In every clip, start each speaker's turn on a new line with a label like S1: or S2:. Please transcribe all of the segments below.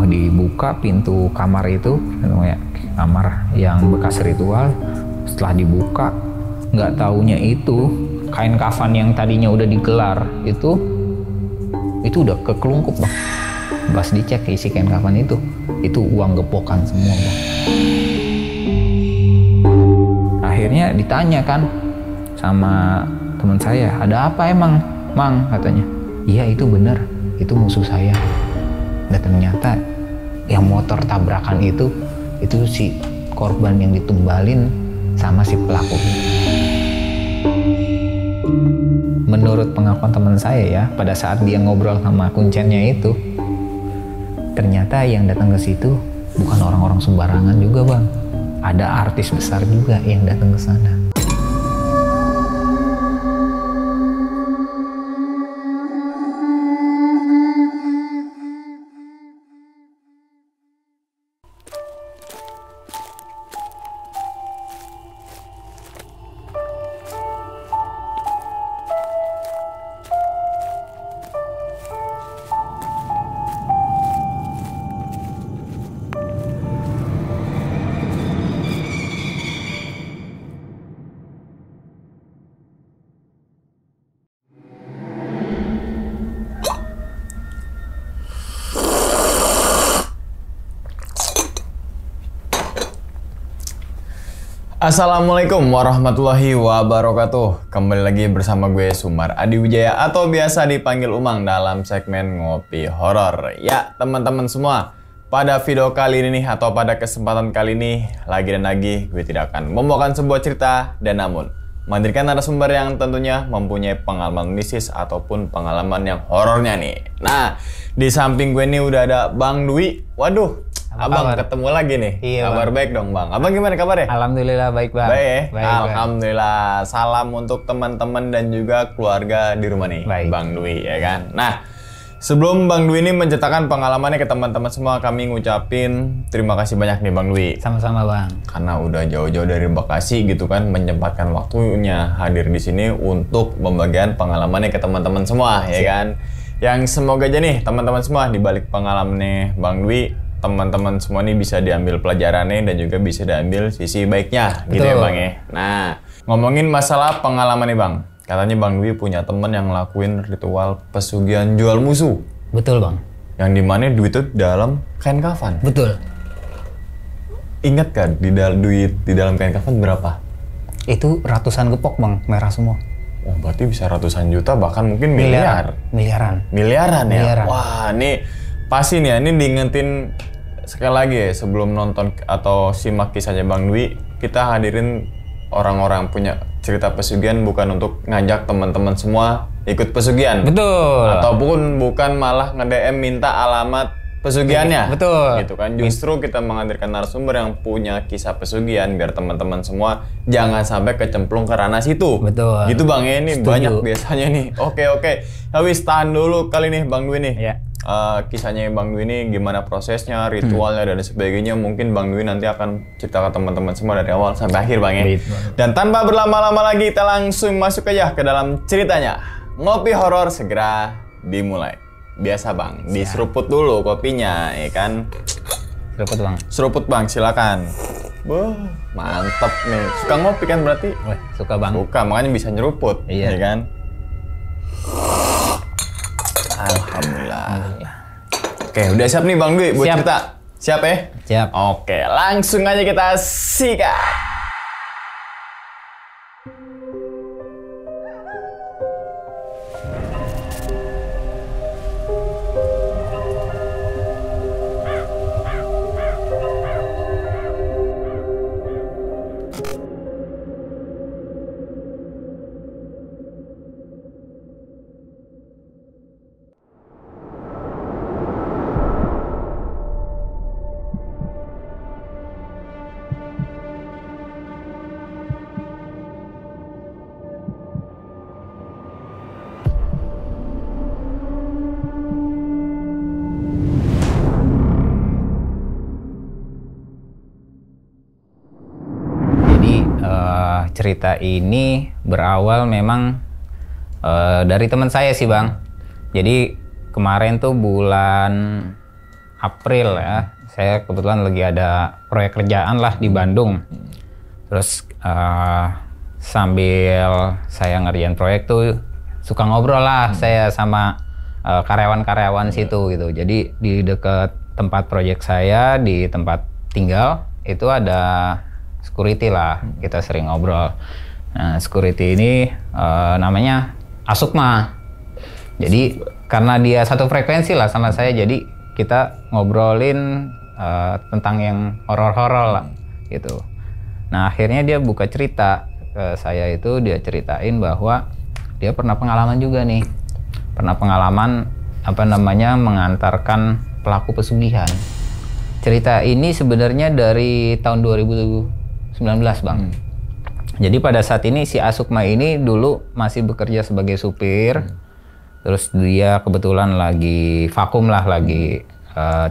S1: Dibuka pintu kamar itu, kamar yang bekas ritual. Setelah dibuka, nggak taunya itu kain kafan yang tadinya udah digelar itu udah kekelungkup bang. Pas dicek isi kain kafan itu uang gepokan semua bang. Akhirnya ditanya kan sama teman saya, ada apa emang mang, katanya. Iya itu bener, itu musuh saya. Dan ternyata yang motor tabrakan itu si korban yang ditumbalin sama si pelaku. Menurut pengakuan teman saya ya, pada saat dia ngobrol sama kuncennya itu, ternyata yang datang ke situ bukan orang-orang sembarangan juga bang. Ada artis besar juga yang datang ke sana.
S2: Assalamualaikum warahmatullahi wabarakatuh. Kembali lagi bersama gue Sumar Adi Wijaya atau biasa dipanggil Umang dalam segmen Ngopi Horor. Ya teman-teman semua, pada video kali ini atau pada kesempatan kali ini lagi dan lagi gue tidak akan membawakan sebuah cerita dan namun menghadirkan narasumber yang tentunya mempunyai pengalaman mistis ataupun pengalaman yang horornya nih. Nah, di samping gue nih udah ada Bang Dwi. Waduh, Abang kabar? Ketemu lagi nih.
S1: Iya,
S2: kabar
S1: bang.
S2: Baik dong Bang. Abang gimana kabarnya?
S1: Alhamdulillah baik bang.
S2: Baik ya?
S1: Baik,
S2: Alhamdulillah. Bang. Salam untuk teman-teman dan juga keluarga di rumah nih.
S1: Baik.
S2: Bang Dwi ya kan. Nah, sebelum Bang Dwi ini menceritakan pengalamannya ke teman-teman semua, kami ngucapin terima kasih banyak nih Bang Dwi.
S1: Sama-sama bang.
S2: Karena udah jauh-jauh dari Bekasi gitu kan, menyempatkan waktunya hadir di sini untuk pembagian pengalamannya ke teman-teman semua ya kan. Yang semoga aja nih teman-teman semua di balik pengalamannya Bang Dwi, teman-teman semua ini bisa diambil pelajarannya dan juga bisa diambil sisi baiknya. Betul. Gitu ya Bang ya. Nah, ngomongin masalah pengalaman nih Bang. Katanya Bang Dwi punya temen yang ngelakuin ritual pesugihan jual musuh.
S1: Betul bang.
S2: Yang dimana duit itu dalam kain kafan.
S1: Betul.
S2: Ingat kan duit di dalam kain kafan berapa?
S1: Itu ratusan gepok bang, merah semua.
S2: Oh berarti bisa ratusan juta bahkan mungkin miliaran ya?
S1: Miliaran.
S2: Wah ini pasti nih ya, ini diingetin sekali lagi ya, sebelum nonton atau simak kisahnya Bang Dwi, kita hadirin orang-orang punya cerita pesugihan bukan untuk ngajak teman-teman semua ikut pesugihan.
S1: Betul.
S2: Ataupun bukan malah nge-DM minta alamat pesugihannya.
S1: Betul.
S2: Gitu kan. Justru kita menghadirkan narasumber yang punya kisah pesugihan biar teman-teman semua jangan sampai kecemplung ke ranah situ.
S1: Betul.
S2: Gitu Bang ya, ini
S1: Setuju.
S2: banyak biasanya nih. Oke. Habis tahan dulu kali nih Bang Dwi nih.
S1: Ya.
S2: Kisahnya Bang Dwi ini gimana prosesnya, ritualnya dan sebagainya. Mungkin Bang Dwi nanti akan cerita ke teman-teman semua dari awal sampai akhir Bang ya. Dan tanpa berlama-lama lagi kita langsung masuk aja ke dalam ceritanya. Ngopi horor segera dimulai. Biasa Bang, diseruput dulu kopinya ya kan. Seruput Bang, silakan. Wah, mantep nih. Suka ngopi kan berarti?
S1: Wah, suka bang.
S2: Suka, makanya bisa nyeruput.
S1: Iya.
S2: Ya kan? Alhamdulillah. Oke, udah siap nih Bang Dwi buat
S1: Siap.
S2: cerita? Siap ya?
S1: Siap.
S2: Oke, langsung aja kita sikat.
S1: Cerita ini berawal memang dari teman saya sih bang. Jadi kemarin tuh bulan April ya, saya kebetulan lagi ada proyek kerjaan lah di Bandung. Terus sambil saya ngerjain proyek tuh suka ngobrol lah saya sama karyawan-karyawan situ gitu. Jadi di dekat tempat proyek saya, di tempat tinggal itu ada security lah, kita sering ngobrol. Nah, security ini namanya Asukma. Jadi karena dia satu frekuensi lah sama saya, jadi kita ngobrolin tentang yang horor-horor lah gitu. Nah, akhirnya dia buka cerita ke saya, itu dia ceritain bahwa dia pernah pengalaman juga nih. Pernah pengalaman mengantarkan pelaku pesugihan. Cerita ini sebenarnya dari tahun 2019, Bang. Jadi pada saat ini si Asukma ini dulu masih bekerja sebagai supir. Terus dia kebetulan lagi vakum lah, lagi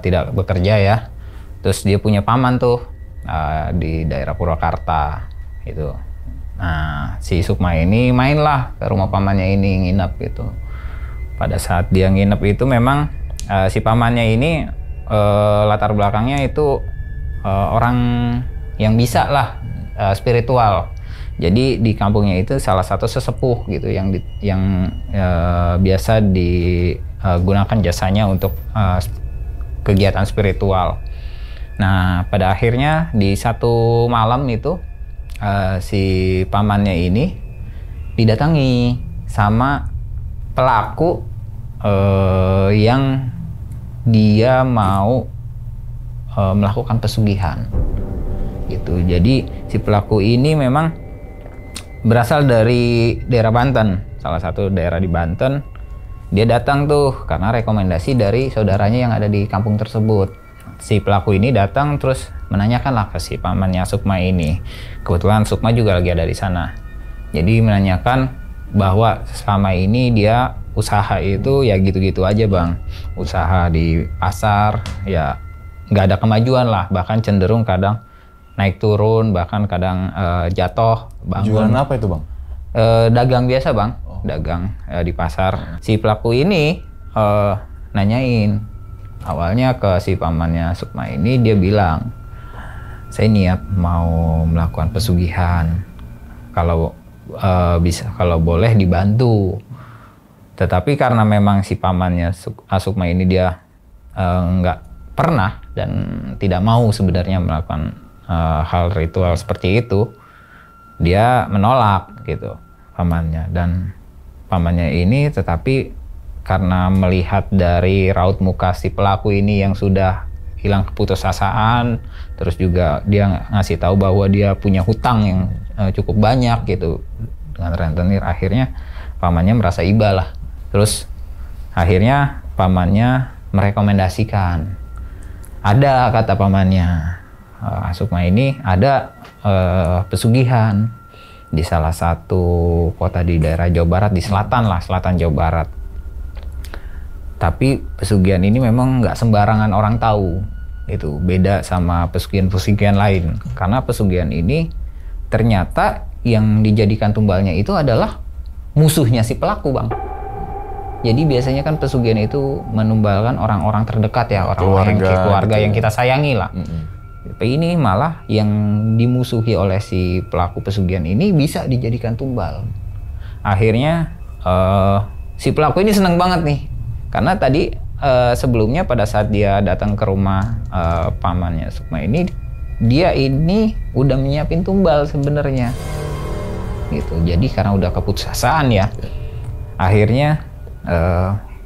S1: tidak bekerja ya. Terus dia punya paman tuh di daerah Purwakarta gitu. Nah, si Sukma ini mainlah ke rumah pamannya ini, nginep gitu. Pada saat dia nginep itu memang si pamannya ini latar belakangnya itu orang yang bisa lah spiritual. Jadi di kampungnya itu salah satu sesepuh gitu yang biasa digunakan jasanya untuk kegiatan spiritual. Nah, pada akhirnya di satu malam itu si pamannya ini didatangi sama pelaku yang dia mau melakukan pesugihan gitu. Jadi si pelaku ini memang berasal dari daerah Banten, salah satu daerah di Banten. Dia datang tuh karena rekomendasi dari saudaranya yang ada di kampung tersebut. Si pelaku ini datang terus menanyakan lah ke si pamannya Sukma ini. Kebetulan Sukma juga lagi ada di sana. Jadi menanyakan bahwa selama ini dia usaha itu ya gitu-gitu aja, Bang. Usaha di pasar ya nggak ada kemajuan lah, bahkan cenderung kadang naik turun, bahkan kadang jatuh, bangun.
S2: Jualan apa itu, Bang?
S1: Dagang biasa, Bang. Dagang di pasar. Si pelaku ini nanyain awalnya ke si pamannya Sukma ini, dia bilang, saya niat mau melakukan pesugihan, kalau bisa, kalau boleh dibantu. Tetapi karena memang si pamannya Sukma ini dia nggak pernah dan tidak mau sebenarnya melakukan hal ritual seperti itu, dia menolak gitu pamannya. Dan pamannya ini tetapi karena melihat dari raut muka si pelaku ini yang sudah hilang keputusasaan, terus juga dia ngasih tahu bahwa dia punya hutang yang cukup banyak gitu dengan rentenir, akhirnya pamannya merasa iba lah. Terus akhirnya pamannya merekomendasikan, ada kata pamannya, Sukma ini ada pesugihan di salah satu kota di daerah Jawa Barat, di selatan lah, selatan Jawa Barat. Tapi pesugihan ini memang nggak sembarangan orang tahu, itu beda sama pesugihan-pesugihan lain. Karena pesugihan ini ternyata yang dijadikan tumbalnya itu adalah musuhnya si pelaku, Bang. Jadi biasanya kan pesugihan itu menumbalkan orang-orang terdekat ya, orang-orang keluarga yang kita sayangi lah. Tapi ini malah yang dimusuhi oleh si pelaku pesugihan ini bisa dijadikan tumbal. Akhirnya si pelaku ini senang banget nih, karena tadi sebelumnya pada saat dia datang ke rumah pamannya Sukma ini, dia ini udah menyiapin tumbal sebenarnya gitu. Jadi karena udah keputusasaan ya, akhirnya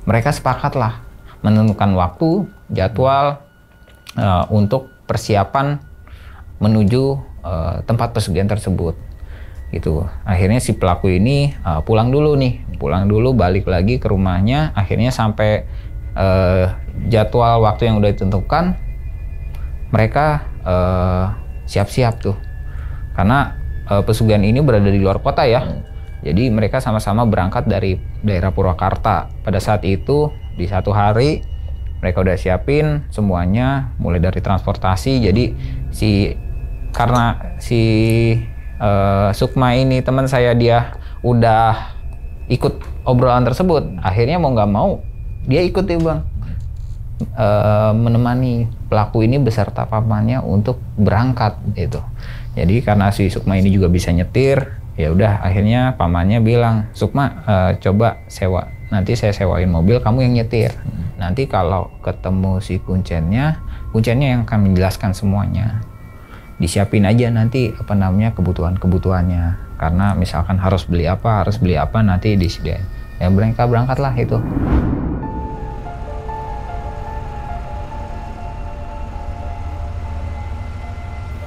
S1: mereka sepakat lah menentukan waktu, jadwal untuk persiapan menuju tempat pesugihan tersebut gitu. Akhirnya si pelaku ini pulang dulu, balik lagi ke rumahnya. Akhirnya sampai jadwal waktu yang udah ditentukan, mereka siap-siap tuh, karena pesugihan ini berada di luar kota ya. Jadi mereka sama-sama berangkat dari daerah Purwakarta. Pada saat itu di satu hari mereka udah siapin semuanya, mulai dari transportasi. Jadi karena si Sukma ini teman saya, dia udah ikut obrolan tersebut, akhirnya mau nggak mau dia ikut ya, Bang. menemani pelaku ini beserta pamannya untuk berangkat gitu. Jadi karena si Sukma ini juga bisa nyetir, ya udah akhirnya pamannya bilang, Sukma coba sewa, nanti saya sewain mobil, kamu yang nyetir. Nanti kalau ketemu si Kuncennya yang akan menjelaskan semuanya. Disiapin aja nanti kebutuhannya. Karena misalkan harus beli apa nanti disediain. Ya mereka berangkatlah itu.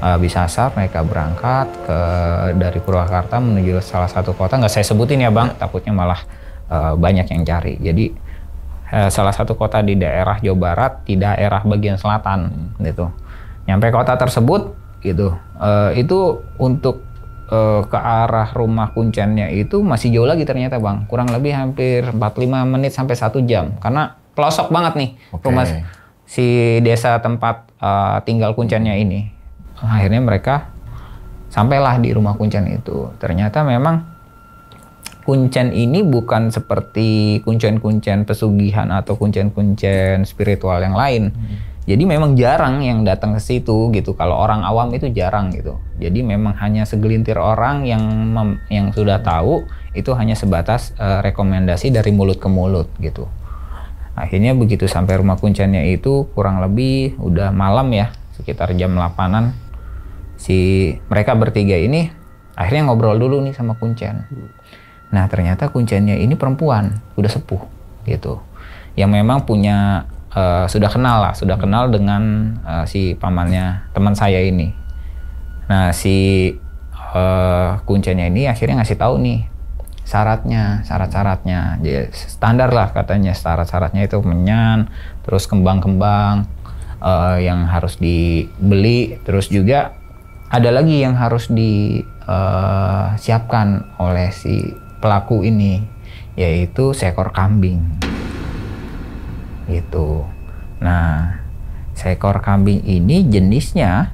S1: Habis asar mereka berangkat dari Purwakarta menuju salah satu kota, nggak saya sebutin ya Bang, takutnya malah banyak yang cari. Jadi salah satu kota di daerah Jawa Barat, di daerah bagian selatan gitu. Nyampe kota tersebut gitu, itu untuk ke arah rumah Kuncennya itu masih jauh lagi ternyata Bang, kurang lebih hampir 45 menit sampai 1 jam, karena pelosok banget nih rumah si desa tempat tinggal Kuncennya ini. Akhirnya mereka sampailah di rumah Kuncen itu. Ternyata memang Kuncen ini bukan seperti kuncen-kuncen pesugihan atau kuncen-kuncen spiritual yang lain. Jadi memang jarang yang datang ke situ gitu. Kalau orang awam itu jarang gitu. Jadi memang hanya segelintir orang yang sudah tahu, itu hanya sebatas rekomendasi dari mulut ke mulut gitu. Akhirnya begitu sampai rumah Kuncennya itu kurang lebih udah malam ya, sekitar jam 8-an. Mereka bertiga ini akhirnya ngobrol dulu nih sama Kuncen. Nah ternyata Kuncennya ini perempuan, udah sepuh gitu, yang memang punya sudah kenal dengan si pamannya teman saya ini. Nah si Kuncennya ini akhirnya ngasih tahu nih syarat-syaratnya. Jadi standar lah katanya, syarat-syaratnya itu menyan, terus kembang-kembang yang harus dibeli, terus juga ada lagi yang harus disiapkan oleh si pelaku ini, yaitu seekor kambing gitu. Nah, seekor kambing ini jenisnya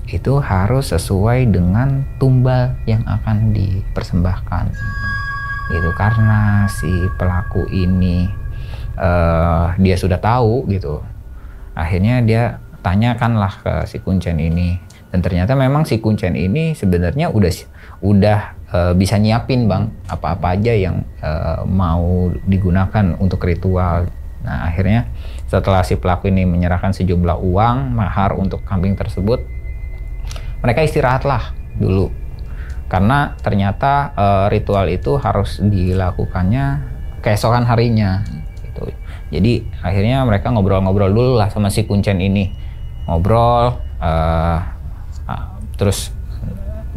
S1: itu harus sesuai dengan tumbal yang akan dipersembahkan gitu, karena si pelaku ini dia sudah tahu gitu. Akhirnya dia tanyakanlah ke si Kuncen ini. Dan ternyata memang si Kuncen ini sebenarnya udah bisa nyiapin Bang apa-apa aja yang mau digunakan untuk ritual. Nah akhirnya setelah si pelaku ini menyerahkan sejumlah uang mahar untuk kambing tersebut, mereka istirahatlah dulu. Karena ternyata ritual itu harus dilakukannya keesokan harinya gitu. Jadi akhirnya mereka ngobrol-ngobrol dulu lah sama si Kuncen ini. Ngobrol terus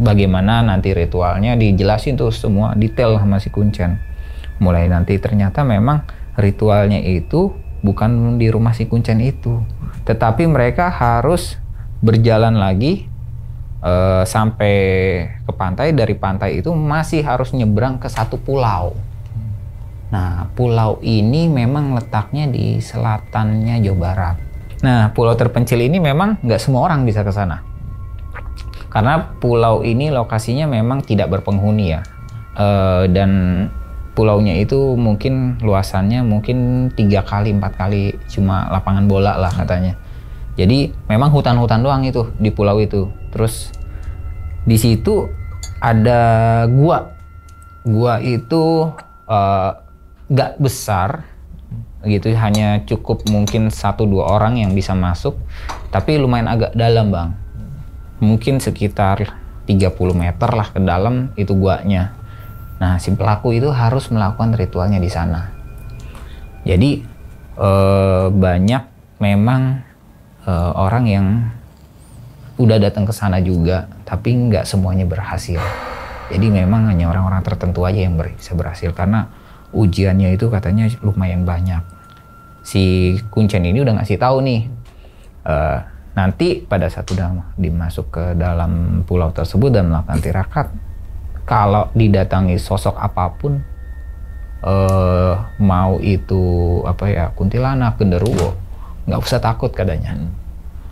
S1: bagaimana nanti ritualnya dijelasin tuh semua detail sama si Kuncen. Mulai nanti ternyata memang ritualnya itu bukan di rumah si Kuncen itu, tetapi mereka harus berjalan lagi sampai ke pantai. Dari pantai itu masih harus nyebrang ke satu pulau. Nah pulau ini memang letaknya di selatannya Jawa Barat. Nah pulau terpencil ini memang nggak semua orang bisa ke sana. Karena pulau ini lokasinya memang tidak berpenghuni ya, dan pulaunya itu mungkin luasannya mungkin 3 kali 4 kali cuma lapangan bola lah katanya. Jadi memang hutan-hutan doang itu di pulau itu. Terus di situ ada gua itu gak besar gitu, hanya cukup mungkin 1-2 orang yang bisa masuk, tapi lumayan agak dalam Bang. Mungkin sekitar 30 meter lah ke dalam itu guanya. Nah, si pelaku itu harus melakukan ritualnya di sana. Jadi banyak memang orang yang udah datang ke sana juga, tapi nggak semuanya berhasil. Jadi memang hanya orang-orang tertentu aja yang bisa berhasil, karena ujiannya itu katanya lumayan banyak. Si Kuncen ini udah ngasih tahu nih, nanti pada saat udah dimasuk ke dalam pulau tersebut dan melakukan tirakat, kalau didatangi sosok apapun, mau itu kuntilanak, genderuwo, nggak usah takut katanya.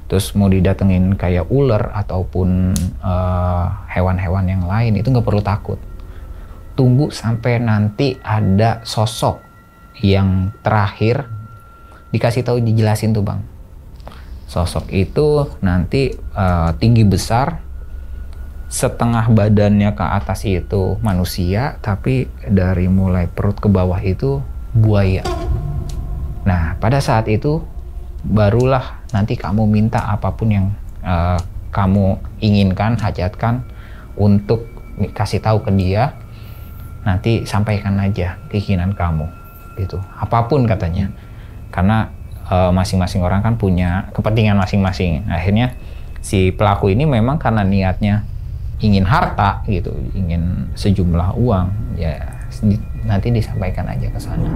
S1: Terus mau didatengin kayak ular ataupun hewan-hewan yang lain, itu nggak perlu takut. Tunggu sampai nanti ada sosok yang terakhir dikasih tahu, dijelasin tuh Bang. Sosok itu nanti tinggi besar, setengah badannya ke atas itu manusia, tapi dari mulai perut ke bawah itu buaya. Nah, pada saat itu barulah nanti kamu minta apapun yang kamu inginkan, hajatkan untuk kasih tahu ke dia. Nanti sampaikan aja keinginan kamu gitu. Apapun katanya. Karena masing-masing orang kan punya kepentingan masing-masing. Akhirnya si pelaku ini memang karena niatnya ingin harta gitu, ingin sejumlah uang, ya nanti disampaikan aja ke sana.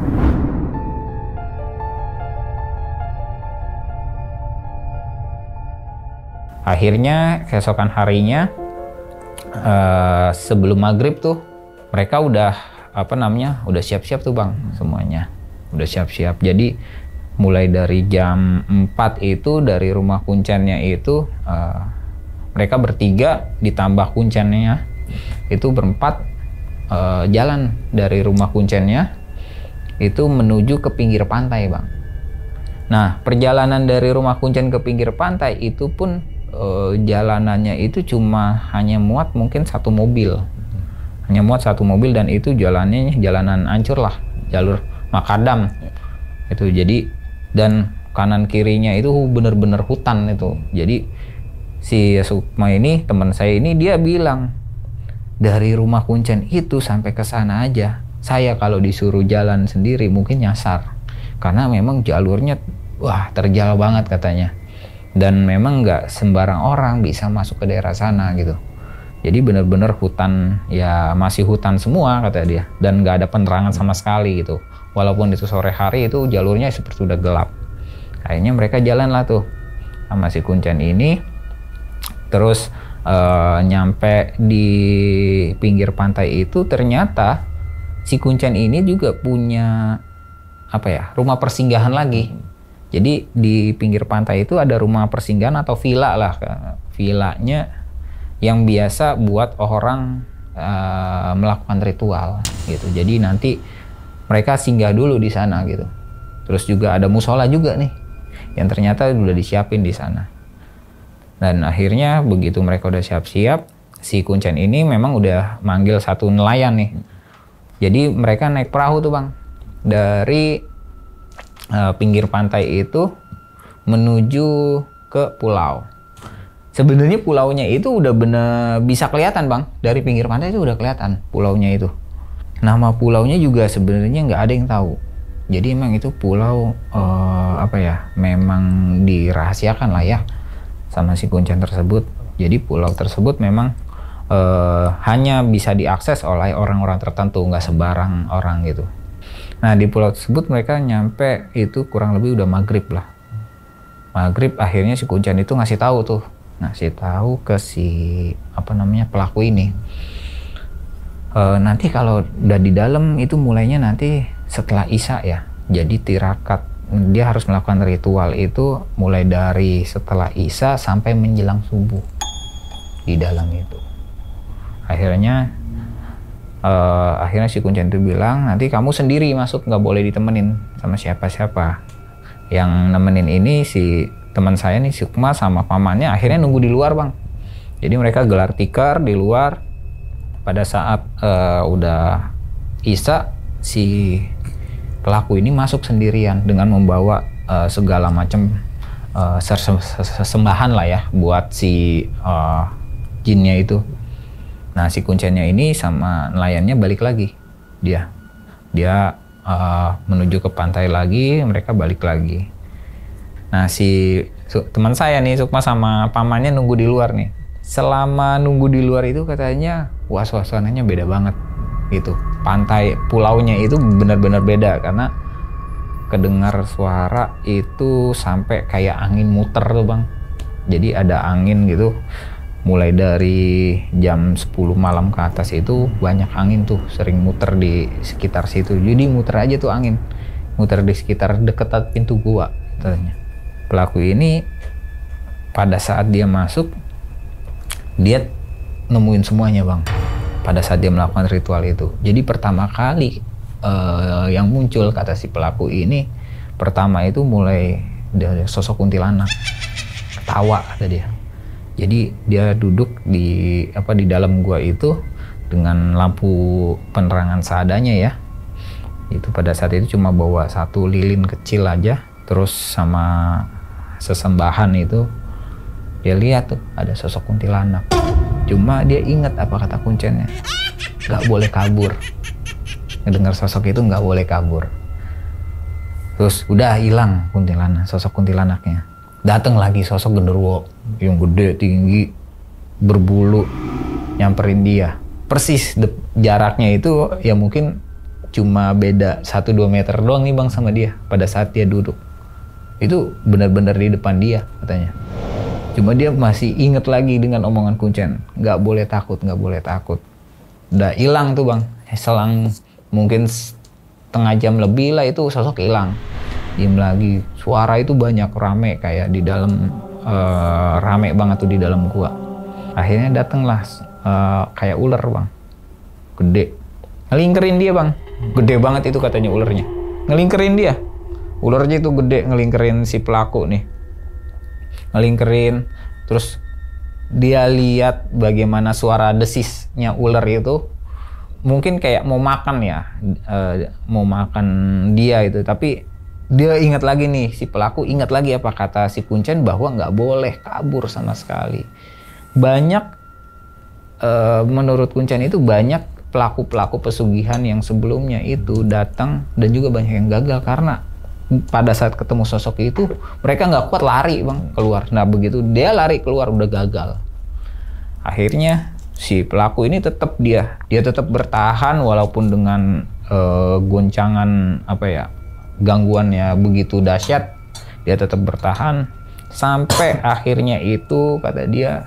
S1: Akhirnya keesokan harinya sebelum maghrib tuh mereka udah udah siap-siap tuh Bang, semuanya udah siap-siap. Jadi mulai dari jam 4 itu dari rumah kuncennya itu mereka bertiga ditambah kuncennya itu berempat jalan dari rumah kuncennya itu menuju ke pinggir pantai Bang. Nah, perjalanan dari rumah kuncen ke pinggir pantai itu pun jalanannya itu hanya muat mungkin satu mobil. Hanya muat satu mobil, dan itu jalannya jalanan ancur lah, jalur makadam. Itu jadi, dan kanan kirinya itu bener-bener hutan itu. Jadi si Sukma ini, teman saya ini, dia bilang dari rumah kuncen itu sampai ke sana aja, saya kalau disuruh jalan sendiri mungkin nyasar. Karena memang jalurnya terjal banget katanya. Dan memang nggak sembarang orang bisa masuk ke daerah sana gitu. Jadi benar-benar hutan, ya masih hutan semua kata dia, dan nggak ada penerangan sama sekali gitu. Walaupun itu sore hari, itu jalurnya seperti udah gelap. Akhirnya mereka jalan lah tuh sama si kuncen ini, terus nyampe di pinggir pantai itu ternyata si kuncen ini juga punya rumah persinggahan lagi. Jadi di pinggir pantai itu ada rumah persinggahan atau villa lah, villanya yang biasa buat orang melakukan ritual gitu. Jadi nanti mereka singgah dulu di sana gitu. Terus juga ada musola juga nih yang ternyata udah disiapin di sana. Dan akhirnya begitu mereka udah siap-siap, si kuncen ini memang udah manggil satu nelayan nih. Jadi mereka naik perahu tuh Bang, dari pinggir pantai itu menuju ke pulau. Sebenarnya pulaunya itu udah bener bisa kelihatan Bang, dari pinggir pantai itu udah kelihatan pulaunya itu. Nama pulaunya juga sebenarnya nggak ada yang tahu. Jadi emang itu pulau memang dirahasiakan lah ya sama si kuncen tersebut. Jadi pulau tersebut memang hanya bisa diakses oleh orang-orang tertentu, nggak sembarang orang gitu. Nah, di pulau tersebut mereka nyampe itu kurang lebih udah maghrib lah. Maghrib, akhirnya si kuncen itu ngasih tahu ke si pelaku ini. Nanti kalau udah di dalam itu mulainya nanti setelah Isya ya. Jadi tirakat, dia harus melakukan ritual itu mulai dari setelah Isya sampai menjelang subuh di dalam itu. Akhirnya si kuncen itu bilang, nanti kamu sendiri masuk, nggak boleh ditemenin sama siapa-siapa. Yang nemenin ini si teman saya nih, Sukma sama pamannya, akhirnya nunggu di luar Bang. Jadi mereka gelar tikar di luar. Pada saat udah Isya, si pelaku ini masuk sendirian dengan membawa segala macam sesembahan lah ya buat si jinnya itu. Nah, si kuncennya ini sama nelayannya balik lagi. Dia menuju ke pantai lagi, mereka balik lagi. Nah, si teman saya nih, Sukma sama pamannya nunggu di luar nih. Selama nunggu di luar itu katanya, suasananya beda banget gitu. Pantai pulaunya itu benar-benar beda karena kedengar suara itu sampai kayak angin muter tuh Bang. Jadi ada angin gitu. Mulai dari jam 10 malam ke atas itu banyak angin tuh, sering muter di sekitar situ. Jadi muter aja tuh angin, muter di sekitar dekat pintu gua katanya. Pelaku ini pada saat dia masuk, dia nemuin semuanya Bang. Pada saat dia melakukan ritual itu. Jadi pertama kali yang muncul kata si pelaku ini, Pertama itu mulai dari sosok kuntilanak, ketawa kata dia. Jadi dia duduk di dalam gua itu dengan lampu penerangan seadanya ya. Itu pada saat itu cuma bawa satu lilin kecil aja, terus sama sesembahan itu dia lihat tuh ada sosok kuntilanak. Cuma dia ingat apa kata kuncennya, nggak boleh kabur. Ngedengar sosok itu nggak boleh kabur. Terus udah hilang kuntilanak, sosok kuntilanaknya. Datang lagi sosok genderuwo yang gede, tinggi, berbulu, nyamperin dia. Persis jaraknya itu ya mungkin cuma beda 1-2 meter doang nih Bang sama dia pada saat dia duduk. Itu benar-benar di depan dia katanya. Cuma dia masih inget lagi dengan omongan kuncen. Nggak boleh takut, nggak boleh takut. Udah hilang tuh Bang. Selang mungkin setengah jam lebih lah itu sosok hilang. Diem lagi, suara itu banyak, rame kayak di dalam, rame banget tuh di dalam gua. Akhirnya datanglah kayak ular Bang, gede, ngelingkerin dia Bang, gede banget itu katanya ularnya, ngelingkerin dia, ularnya itu gede, ngelingkerin si pelaku nih, ngelingkerin, terus dia lihat bagaimana suara desisnya ular itu, mungkin kayak mau makan ya, mau makan dia itu, tapi dia ingat lagi nih, si pelaku ingat lagi apa kata si kuncen bahwa nggak boleh kabur sama sekali. Banyak, menurut kuncen itu banyak pelaku-pelaku pesugihan yang sebelumnya itu datang dan juga banyak yang gagal karena pada saat ketemu sosok itu mereka nggak kuat lari Bang keluar. Nah begitu dia lari keluar udah gagal. Akhirnya si pelaku ini tetap dia tetap bertahan walaupun dengan goncangan gangguannya begitu dahsyat, dia tetap bertahan sampai akhirnya itu kata dia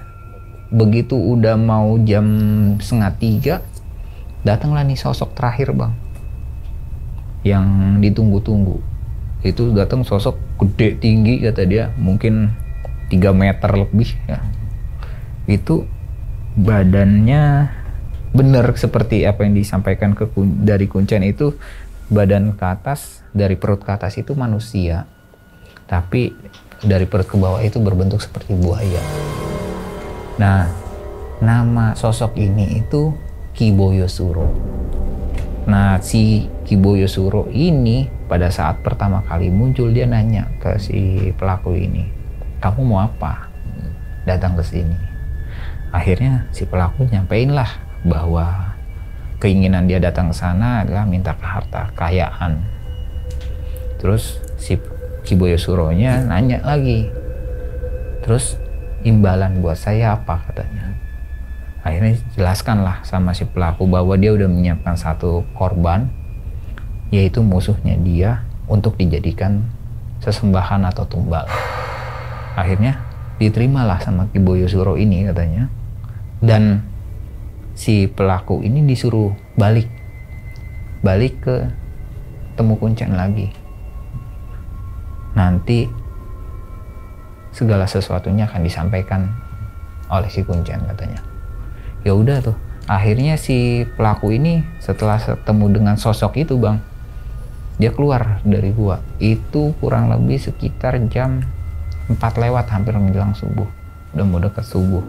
S1: begitu udah mau jam 2:30 datanglah nih sosok terakhir Bang yang ditunggu-tunggu. Itu datang sosok gede tinggi kata dia mungkin 3 meter lebih ya. Itu badannya bener seperti apa yang disampaikan dari kuncen itu, badan ke atas, dari perut ke atas itu manusia, tapi dari perut ke bawah itu berbentuk seperti buaya. Nah, nama sosok ini itu Ki Boyo Suro. Nah, si Ki Boyo Suro ini pada saat pertama kali muncul dia nanya ke si pelaku ini, kamu mau apa? Datang ke sini. Akhirnya si pelaku nyampein lah bahwa keinginan dia datang ke sana adalah minta ke harta kekayaan. Terus si Ki Boyo Suronya nanya lagi, terus imbalan buat saya apa katanya. Akhirnya jelaskanlah sama si pelaku bahwa dia udah menyiapkan satu korban, yaitu musuhnya dia untuk dijadikan sesembahan atau tumbal. Akhirnya diterimalah sama Ki Boyo Suro ini katanya, dan si pelaku ini disuruh balik ke temu kuncen lagi. Nanti segala sesuatunya akan disampaikan oleh si kuncen katanya. Ya udah tuh. Akhirnya si pelaku ini setelah ketemu dengan sosok itu Bang, dia keluar dari gua. Itu kurang lebih sekitar jam 4 lewat, hampir menjelang subuh. Udah mau dekat subuh.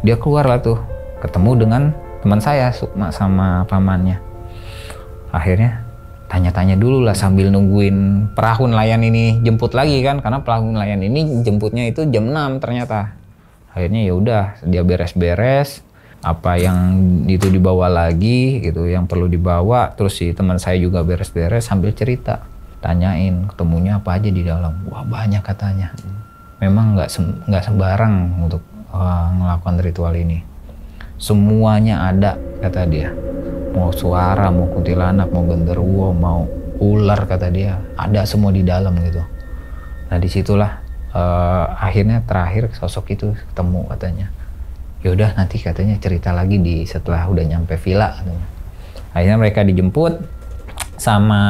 S1: Dia keluar lah tuh, ketemu dengan teman saya, Sukma sama pamannya. Akhirnya tanya-tanya dulu lah sambil nungguin perahu nelayan ini jemput lagi kan, karena perahu nelayan ini jemputnya itu jam 6 ternyata. Akhirnya ya udah dia beres-beres, apa yang itu dibawa lagi gitu, yang perlu dibawa. Terus si teman saya juga beres-beres sambil cerita, tanyain ketemunya apa aja di dalam. Wah banyak katanya. Memang nggak sembarang untuk melakukan ritual ini. Semuanya ada kata dia. Mau suara, mau kuntilanak, mau genderuwo, mau ular kata dia, ada semua di dalam gitu. Nah disitulah akhirnya terakhir sosok itu ketemu katanya. Ya udah nanti katanya cerita lagi setelah udah nyampe villa katanya. Akhirnya mereka dijemput sama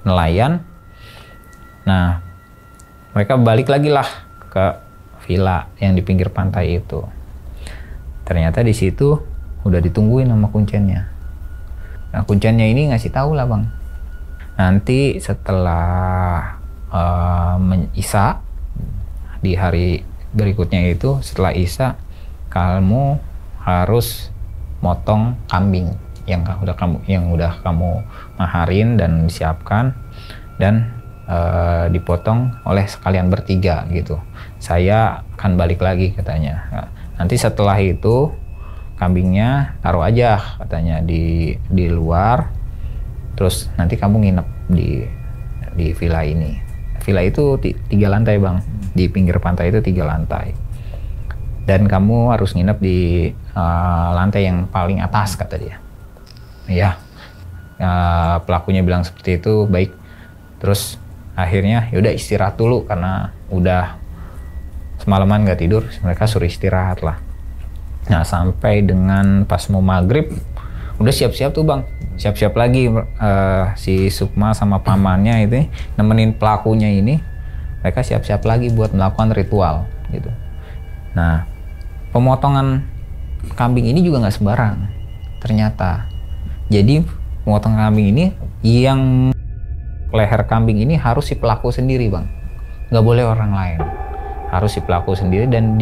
S1: nelayan. Nah mereka balik lagi lah ke villa yang di pinggir pantai itu. Ternyata di situ udah ditungguin sama kuncennya. Nah kuncennya ini ngasih tahu lah bang, nanti setelah Isya di hari berikutnya itu, setelah Isya kamu harus motong kambing yang udah kamu maharin dan siapkan, dan dipotong oleh sekalian bertiga gitu. Saya akan balik lagi katanya. Nah, nanti setelah itu kambingnya taruh aja katanya di luar, terus nanti kamu nginep di villa ini. Villa itu 3 lantai bang, di pinggir pantai itu 3 lantai, dan kamu harus nginep di lantai yang paling atas kata dia. Ya, pelakunya bilang seperti itu. Baik, terus akhirnya yaudah istirahat dulu karena udah semalaman nggak tidur, mereka suruh istirahat lah. Nah sampai dengan pas mau maghrib udah siap-siap tuh bang, siap-siap lagi si Sukma sama pamannya itu nemenin pelakunya ini, mereka siap-siap lagi buat melakukan ritual gitu. Nah pemotongan kambing ini juga nggak sembarang ternyata. Jadi pemotongan kambing ini, yang leher kambing ini harus si pelaku sendiri bang, nggak boleh orang lain, harus si pelaku sendiri, dan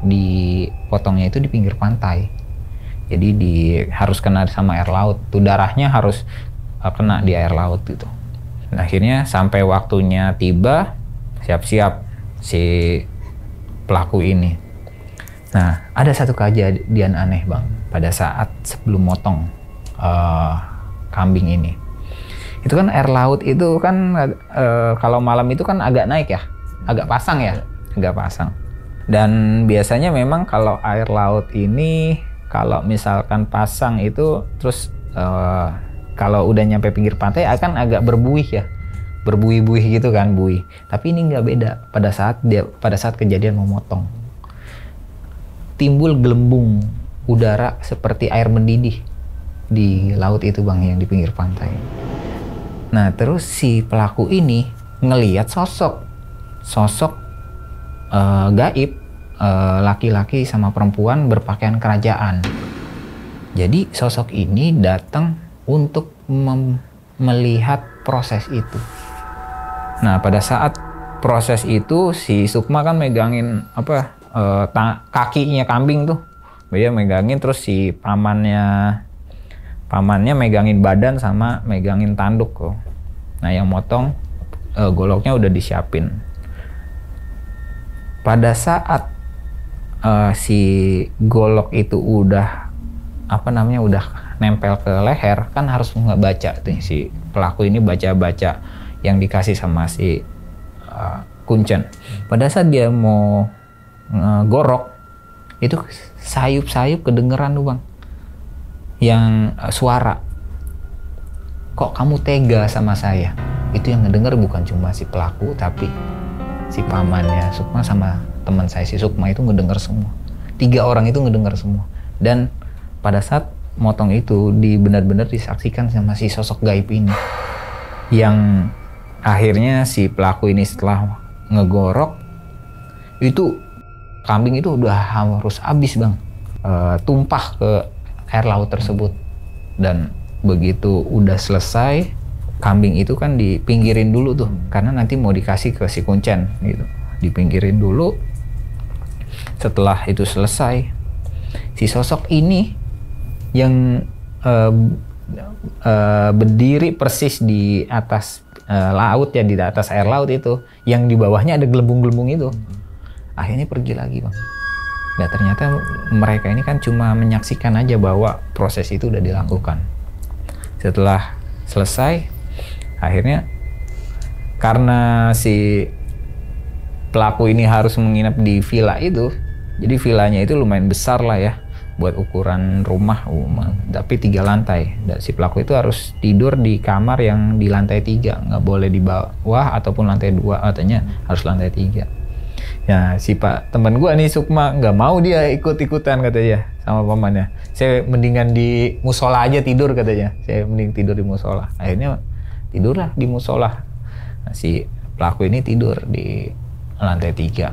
S1: dipotongnya itu di pinggir pantai. Jadi harus kena sama air laut, tuh darahnya harus kena di air laut gitu. Dan akhirnya sampai waktunya tiba, siap-siap si pelaku ini. Nah ada satu kejadian aneh bang, pada saat sebelum motong kambing ini. Itu kan air laut itu kan kalau malam itu kan agak naik ya, agak pasang ya, agak pasang. Dan biasanya memang kalau air laut ini kalau misalkan pasang itu terus kalau udah nyampe pinggir pantai akan agak berbuih ya, berbuih-buih gitu kan, buih. Tapi ini nggak beda. Pada saat kejadian memotong, timbul gelembung udara seperti air mendidih di laut itu bang, yang di pinggir pantai. Nah terus si pelaku ini ngelihat sosok gaib, laki-laki sama perempuan berpakaian kerajaan. Jadi sosok ini datang untuk melihat proses itu. Nah pada saat proses itu si Sukma kan megangin kakinya kambing tuh, dia megangin, terus si pamannya megangin badan sama megangin tanduk kok. Nah yang motong goloknya udah disiapin. Pada saat si golok itu udah udah nempel ke leher, kan harus ngebaca tuh si pelaku ini, baca yang dikasih sama si kuncen. Pada saat dia mau gorok itu sayup-sayup kedengeran tuh bang, yang suara, kok kamu tega sama saya. Itu yang ngedenger bukan cuma si pelaku, tapi si pamannya Sukma sama teman saya si Sukma itu ngedenger semua. 3 orang itu ngedenger semua. Dan pada saat motong itu benar-benar disaksikan sama si sosok gaib ini, yang akhirnya si pelaku ini setelah ngegorok itu kambing itu udah harus habis bang, tumpah ke air laut tersebut. Dan begitu udah selesai, kambing itu kan dipinggirin dulu tuh, karena nanti mau dikasih ke si kuncen gitu, dipinggirin dulu. Setelah itu selesai, si sosok ini yang berdiri persis di atas laut ya, di atas air laut itu, yang di bawahnya ada gelembung-gelembung itu, akhirnya pergi lagi bang. Nah ternyata mereka ini kan cuma menyaksikan aja bahwa proses itu udah dilakukan. Setelah selesai, akhirnya karena si pelaku ini harus menginap di villa itu, jadi villanya itu lumayan besar lah ya buat ukuran rumah, tapi 3 lantai. Dan si pelaku itu harus tidur di kamar yang di lantai 3, nggak boleh di bawah ataupun lantai 2, katanya harus lantai 3. Ya si teman gue nih Sukma nggak mau dia ikut-ikutan katanya sama pamannya. Saya mendingan di musola aja tidur katanya. Saya mending tidur di musola. Akhirnya tidurlah di musola. Nah, si pelaku ini tidur di lantai 3.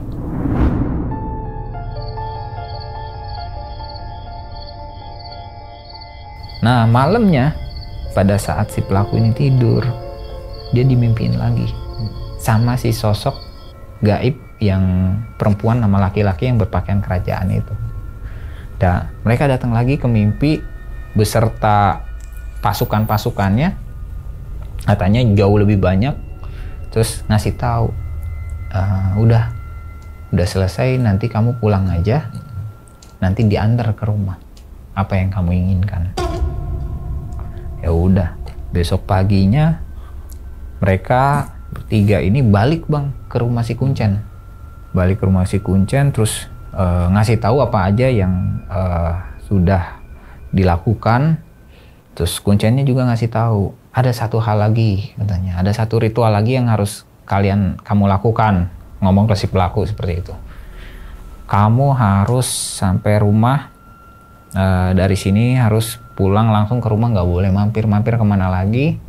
S1: Nah malamnya pada saat si pelaku ini tidur, dia dimimpiin lagi sama si sosok gaib yang perempuan sama laki-laki yang berpakaian kerajaan itu. Dan mereka datang lagi ke mimpi beserta pasukan-pasukannya, katanya jauh lebih banyak, terus ngasih tahu, udah selesai, nanti kamu pulang aja, nanti diantar ke rumah apa yang kamu inginkan. Ya udah, besok paginya mereka bertiga ini balik bang ke rumah si Kuncen, terus ngasih tahu apa aja yang sudah dilakukan. Terus Kuncennya juga ngasih tahu ada satu hal lagi, katanya ada satu ritual lagi yang harus kamu lakukan. Ngomong ke si pelaku seperti itu, kamu harus sampai rumah, dari sini harus pulang langsung ke rumah, nggak boleh mampir kemana lagi,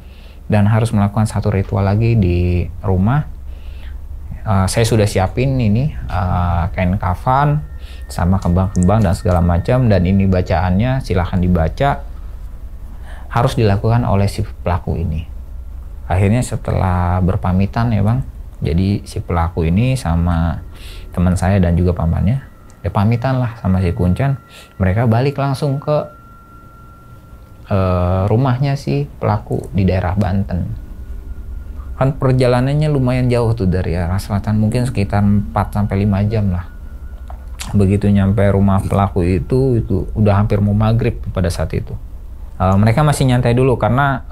S1: dan harus melakukan satu ritual lagi di rumah. Saya sudah siapin ini kain kafan sama kembang-kembang dan segala macam, dan ini bacaannya silahkan dibaca, harus dilakukan oleh si pelaku ini. Akhirnya setelah berpamitan ya bang, jadi si pelaku ini sama teman saya dan juga pamannya ya pamitan lah sama si Kuncen. Mereka balik langsung ke rumahnya si pelaku di daerah Banten. Kan perjalanannya lumayan jauh tuh dari arah selatan, mungkin sekitar 4-5 jam lah. Begitu nyampe rumah pelaku itu udah hampir mau maghrib pada saat itu. Mereka masih nyantai dulu karena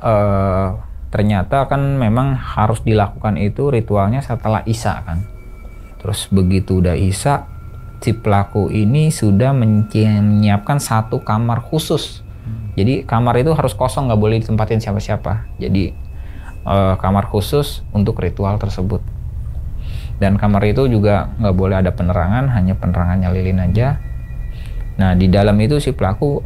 S1: ternyata kan memang harus dilakukan itu ritualnya setelah Isya kan. Terus begitu udah Isya, si pelaku ini sudah menyiapkan satu kamar khusus. Jadi kamar itu harus kosong, nggak boleh ditempatin siapa-siapa. Jadi kamar khusus untuk ritual tersebut. Dan kamar itu juga nggak boleh ada penerangan, hanya penerangannya lilin aja. Nah di dalam itu si pelaku,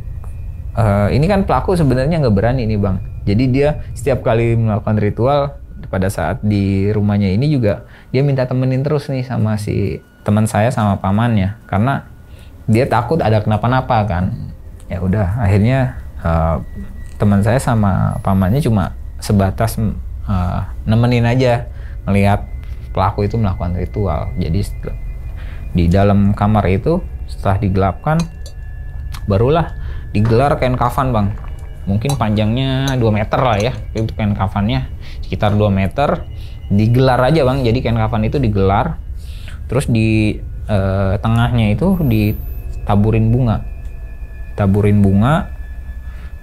S1: ini kan pelaku sebenarnya nggak berani nih bang. Jadi dia setiap kali melakukan ritual pada saat di rumahnya ini juga dia minta temenin terus nih sama si teman saya sama pamannya, karena dia takut ada kenapa-napa kan. Ya udah akhirnya teman saya sama pamannya cuma sebatas nemenin aja melihat pelaku itu melakukan ritual. Jadi di dalam kamar itu setelah digelapkan barulah digelar kain kafan bang. Mungkin panjangnya 2 meter lah ya, itu kain kafannya sekitar 2 meter, digelar aja bang. Jadi kain kafan itu digelar, terus di tengahnya itu ditaburin bunga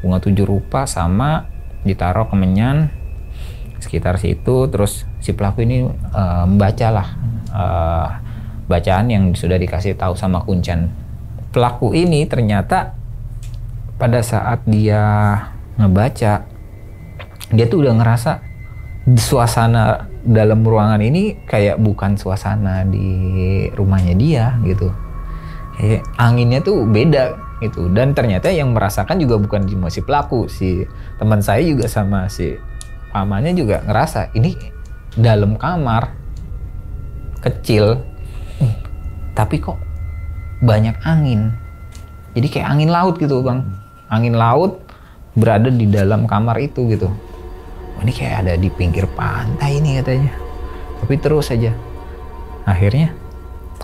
S1: 7 rupa, sama ditaruh kemenyan sekitar situ. Terus si pelaku ini membacalah bacaan yang sudah dikasih tahu sama Kuncen. Pelaku ini ternyata pada saat dia ngebaca, dia tuh udah ngerasa suasana dalam ruangan ini kayak bukan suasana di rumahnya dia gitu. Kayak anginnya tuh beda gitu. Dan ternyata yang merasakan juga bukan cuma si pelaku, si teman saya juga sama si pamannya juga ngerasa ini dalam kamar kecil, tapi kok banyak angin. Jadi kayak angin laut gitu bang. Angin laut berada di dalam kamar itu gitu. Ini kayak ada di pinggir pantai ini katanya. Tapi terus aja. Akhirnya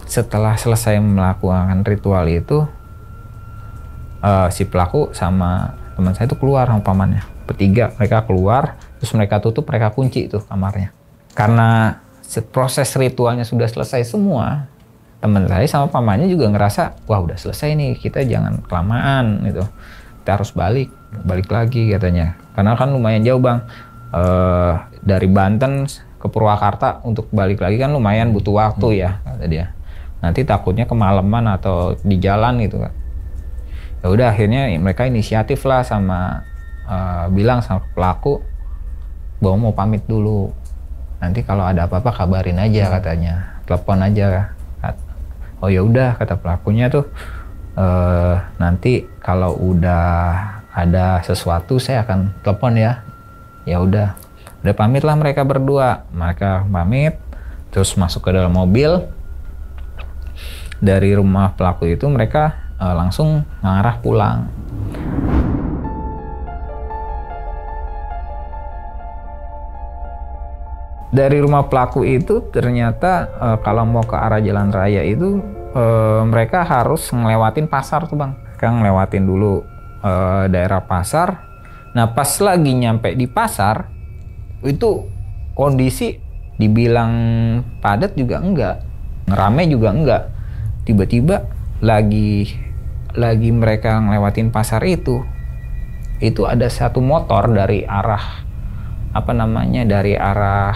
S1: setelah selesai melakukan ritual itu, si pelaku sama teman saya itu keluar sama pamannya. Bertiga mereka keluar, terus mereka tutup, mereka kunci tuh kamarnya. Karena proses ritualnya sudah selesai semua, teman saya sama pamannya juga ngerasa, wah udah selesai nih, kita jangan kelamaan gitu. Kita harus balik lagi katanya. Karena kan lumayan jauh bang, dari Banten ke Purwakarta untuk balik lagi kan lumayan butuh waktu ya kata dia. Nanti takutnya kemalaman atau di jalan gitu kan. Ya udah akhirnya mereka inisiatif lah sama bilang sama pelaku bahwa mau pamit dulu. Nanti kalau ada apa-apa kabarin aja katanya, telepon aja. Oh ya udah kata pelakunya tuh. Nanti kalau udah ada sesuatu saya akan telepon ya. Ya udah pamit lah mereka berdua. Mereka pamit, terus masuk ke dalam mobil. Dari rumah pelaku itu mereka langsung ngarah pulang. Dari rumah pelaku itu ternyata kalau mau ke arah jalan raya itu mereka harus ngelewatin pasar tuh bang. Kan ngelewatin dulu daerah pasar. Nah pas lagi nyampe di pasar itu kondisi dibilang padat juga enggak, rame juga enggak. Tiba-tiba lagi mereka ngelewatin pasar itu ada satu motor dari arah dari arah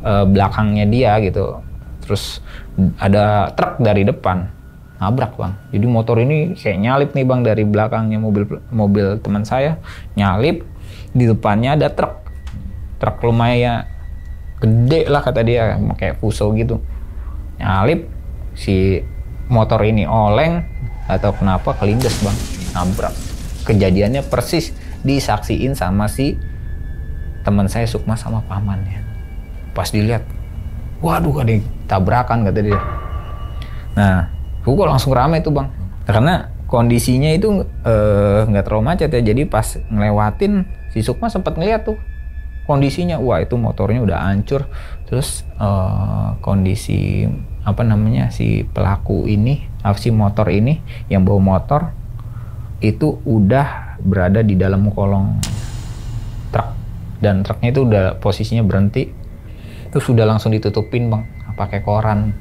S1: belakangnya dia gitu. Terus ada truk dari depan nabrak bang. Jadi motor ini kayak nyalip nih bang, dari belakangnya mobil teman saya nyalip, di depannya ada truk lumayan gede lah kata dia, kayak Fuso gitu, nyalip. Si motor ini oleng atau kenapa kelindes bang, nabrak. Kejadiannya persis disaksiin sama si teman saya Sukma sama pamannya. Pas dilihat, waduh ada tabrakan kata dia. Nah kok langsung rame tuh bang, karena kondisinya itu nggak terlalu macet ya. Jadi pas ngelewatin, si Sukma sempat ngeliat tuh kondisinya, wah itu motornya udah hancur. Terus kondisi si pelaku ini, si motor ini yang bawa motor itu udah berada di dalam kolong truk, dan truknya itu udah posisinya berhenti. Terus udah langsung ditutupin bang pakai koran.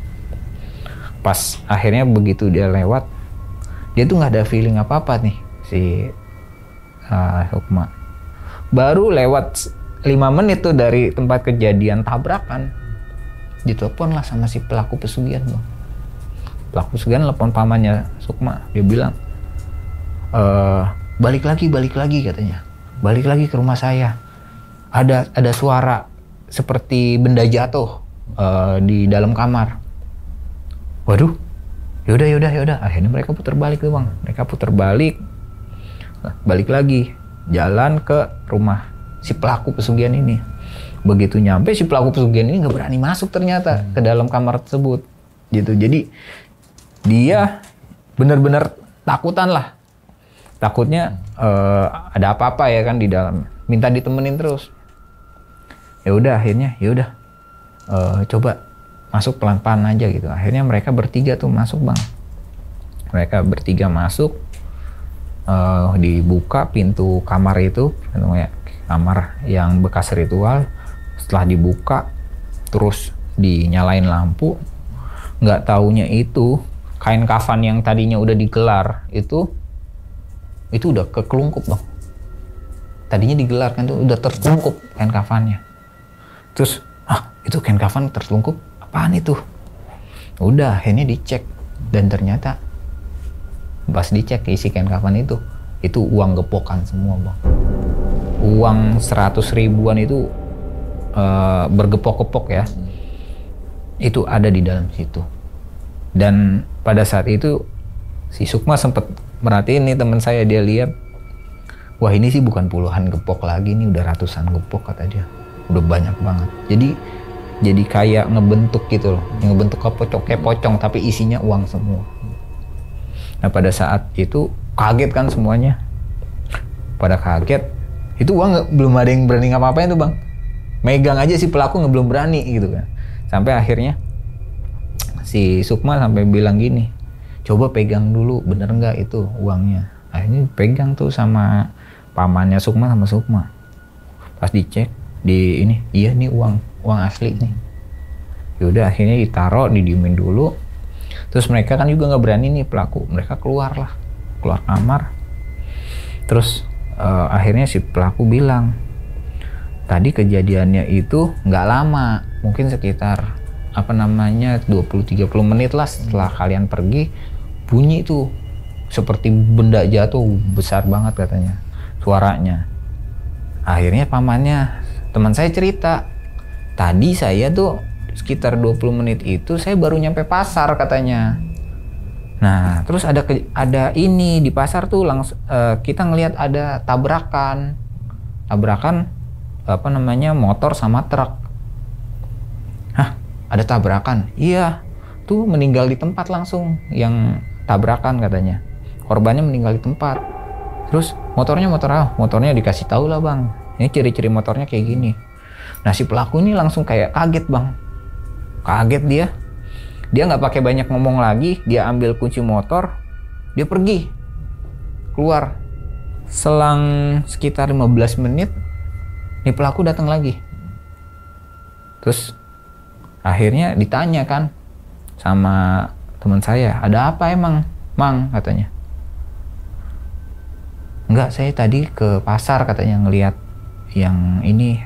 S1: Pas akhirnya begitu dia lewat, dia tuh nggak ada feeling apa-apa nih si Sukma. Baru lewat 5 menit tuh dari tempat kejadian tabrakan, ditelepon lah sama si pelaku pesugihan bang. Pelaku pesugihan telepon pamannya Sukma, dia bilang balik lagi katanya, balik lagi ke rumah saya. Ada suara seperti benda jatuh di dalam kamar. Waduh, yaudah. Akhirnya mereka putar balik tuh bang. Mereka putar balik, balik lagi, jalan ke rumah si pelaku pesugihan ini. Begitu nyampe, si pelaku pesugihan ini nggak berani masuk ternyata ke dalam kamar tersebut, gitu. Jadi dia benar-benar takutan lah. Takutnya ada apa-apa ya kan di dalam. Minta ditemenin terus. Akhirnya coba masuk pelan-pelan aja gitu. Akhirnya mereka bertiga tuh masuk bang. Mereka bertiga masuk, dibuka pintu kamar itu, kamar yang bekas ritual. Setelah dibuka, terus dinyalain lampu. Nggak taunya itu kain kafan yang tadinya udah digelar itu udah kekelungkup bang. Tadinya digelar kan tuh udah tertelungkup kain kafannya. Terus itu kain kafan tertelungkup, apaan itu? Udah akhirnya dicek, dan ternyata pas dicek isi kain kafan itu uang gepokan semua bang. Uang 100 ribuan itu bergepok-gepok ya, itu ada di dalam situ. Dan pada saat itu si Sukma sempat merhatiin nih teman saya, dia lihat, wah ini sih bukan puluhan gepok lagi, ini udah ratusan gepok kata dia, udah banyak banget. Jadi kayak ngebentuk gitu loh, ngebentuk kayak pocong tapi isinya uang semua. Nah pada saat itu kaget kan semuanya, pada kaget. Itu uang belum ada yang berani ngapa-ngapain tuh bang, megang aja si pelaku belum berani gitu kan. Sampai akhirnya si Sukma sampai bilang gini, coba pegang dulu bener nggak itu uangnya. Akhirnya pegang tuh sama pamannya Sukma sama Sukma. Pas dicek iya nih uang asli nih. Yaudah akhirnya ditaruh, didiemin dulu. Terus mereka kan juga nggak berani nih pelaku, mereka keluar kamar. Terus akhirnya si pelaku bilang, tadi kejadiannya itu nggak lama, mungkin sekitar 20-30 menit lah setelah kalian pergi, bunyi tuh seperti benda jatuh besar banget katanya suaranya. Akhirnya pamannya teman saya cerita, tadi saya tuh sekitar 20 menit itu saya baru nyampe pasar katanya. Nah terus ada ini di pasar tuh langsung kita ngelihat ada tabrakan motor sama truk. Hah, ada tabrakan? Iya, tuh meninggal di tempat langsung yang tabrakan katanya. Korbannya meninggal di tempat. Terus motornya dikasih tahu lah bang, ini ciri-ciri motornya kayak gini. Nah si pelaku ini langsung kayak kaget bang, kaget dia nggak pakai banyak ngomong lagi, dia ambil kunci motor, dia pergi keluar. Selang sekitar 15 menit nih pelaku datang lagi. Terus akhirnya ditanya kan sama teman saya, ada apa emang Mang, katanya. Enggak, saya tadi ke pasar katanya ngelihat yang ini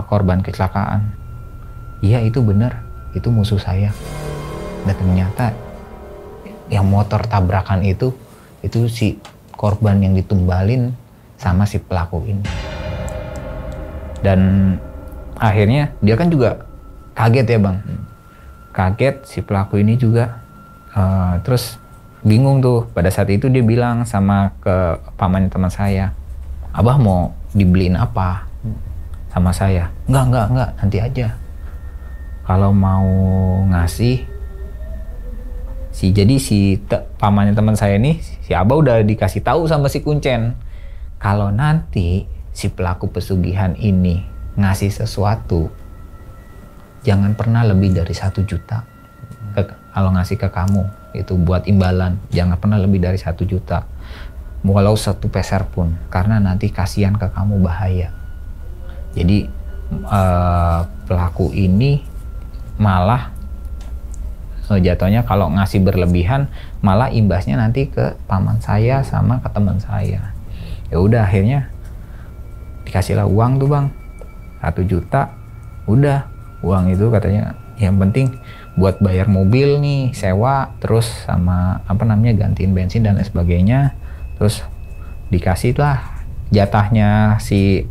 S1: korban kecelakaan. Iya itu benar, itu musuh saya. Dan ternyata yang motor tabrakan itu si korban yang ditumbalin sama si pelaku ini. Dan akhirnya dia kan juga kaget ya bang, kaget si pelaku ini juga. Terus bingung tuh, pada saat itu dia bilang sama ke paman teman saya, abah mau dibeliin apa sama saya? Enggak, nanti aja. Kalau mau ngasih jadi si pamannya teman saya ini, si abah udah dikasih tahu sama si Kuncen, kalau nanti si pelaku pesugihan ini ngasih sesuatu, jangan pernah lebih dari 1 juta. Kalau ngasih ke kamu itu buat imbalan, jangan pernah lebih dari 1 juta, walau 1 peser pun, karena nanti kasihan ke kamu, bahaya. Jadi pelaku ini malah jatuhnya kalau ngasih berlebihan, malah imbasnya nanti ke paman saya sama ke teman saya. Ya udah akhirnya dikasihlah uang tuh bang, 1 juta. Udah uang itu katanya yang penting buat bayar mobil nih, sewa, terus sama gantiin bensin dan lain sebagainya. Terus dikasih lah jatahnya si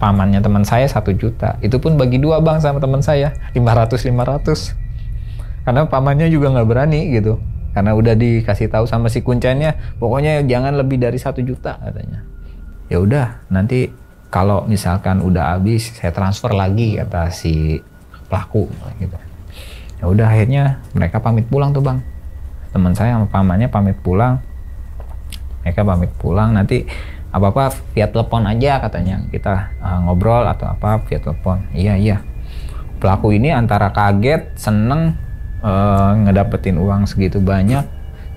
S1: pamannya teman saya 1 juta. Itu pun bagi 2 bang sama teman saya, 500. Karena pamannya juga nggak berani gitu, karena udah dikasih tahu sama si Kuncennya, pokoknya jangan lebih dari 1 juta katanya. Ya udah, nanti kalau misalkan udah habis saya transfer lagi, kata si pelaku gitu. Ya udah akhirnya mereka pamit pulang tuh bang, teman saya sama pamannya pamit pulang. Mereka pamit pulang, nanti apa via telepon aja katanya, kita ngobrol atau apa via telepon. Iya. Pelaku ini antara kaget, seneng ngedapetin uang segitu banyak,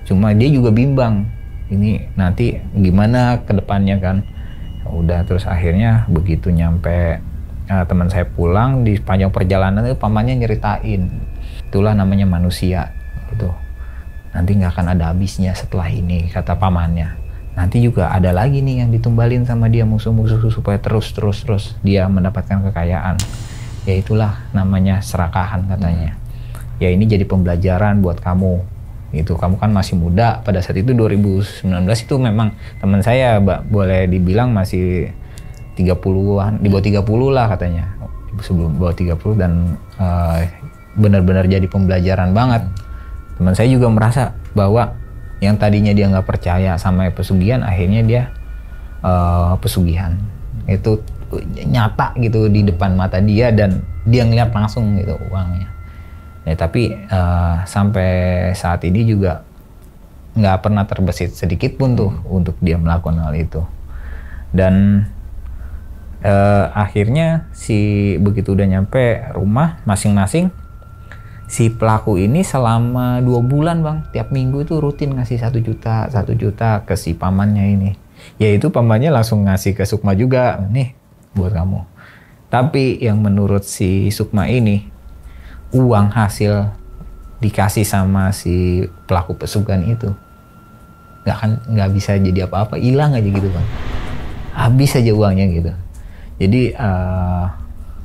S1: cuma dia juga bimbang ini nanti gimana ke depannya kan. Udah, terus akhirnya begitu nyampe teman saya pulang, di sepanjang perjalanan itu pamannya nyeritain, itulah namanya manusia gitu, nanti nggak akan ada habisnya setelah ini, kata pamannya. Nanti juga ada lagi nih yang ditumbalin sama dia, musuh-musuh, supaya terus dia mendapatkan kekayaan. Ya itulah namanya serakahan katanya. Ya ini jadi pembelajaran buat kamu gitu, kamu kan masih muda. Pada saat itu 2019 itu memang teman saya boleh dibilang masih 30-an, di bawah 30 lah katanya, sebelum bawah 30, dan benar-benar jadi pembelajaran banget. Teman saya juga merasa bahwa yang tadinya dia nggak percaya sama pesugihan, akhirnya dia pesugihan itu nyata gitu di depan mata dia, dan dia ngeliat langsung gitu uangnya. Ya, tapi sampai saat ini juga nggak pernah terbesit sedikit pun tuh untuk dia melakukan hal itu. Dan akhirnya begitu udah nyampe rumah masing-masing, si pelaku ini selama 2 bulan bang, tiap minggu itu rutin ngasih 1 juta ke si pamannya ini. Yaitu pamannya langsung ngasih ke Sukma juga, nih buat kamu. Tapi yang menurut si Sukma ini, uang hasil dikasih sama si pelaku pesugihan itu nggak bisa jadi apa-apa, hilang aja gitu bang, habis aja uangnya gitu. Jadi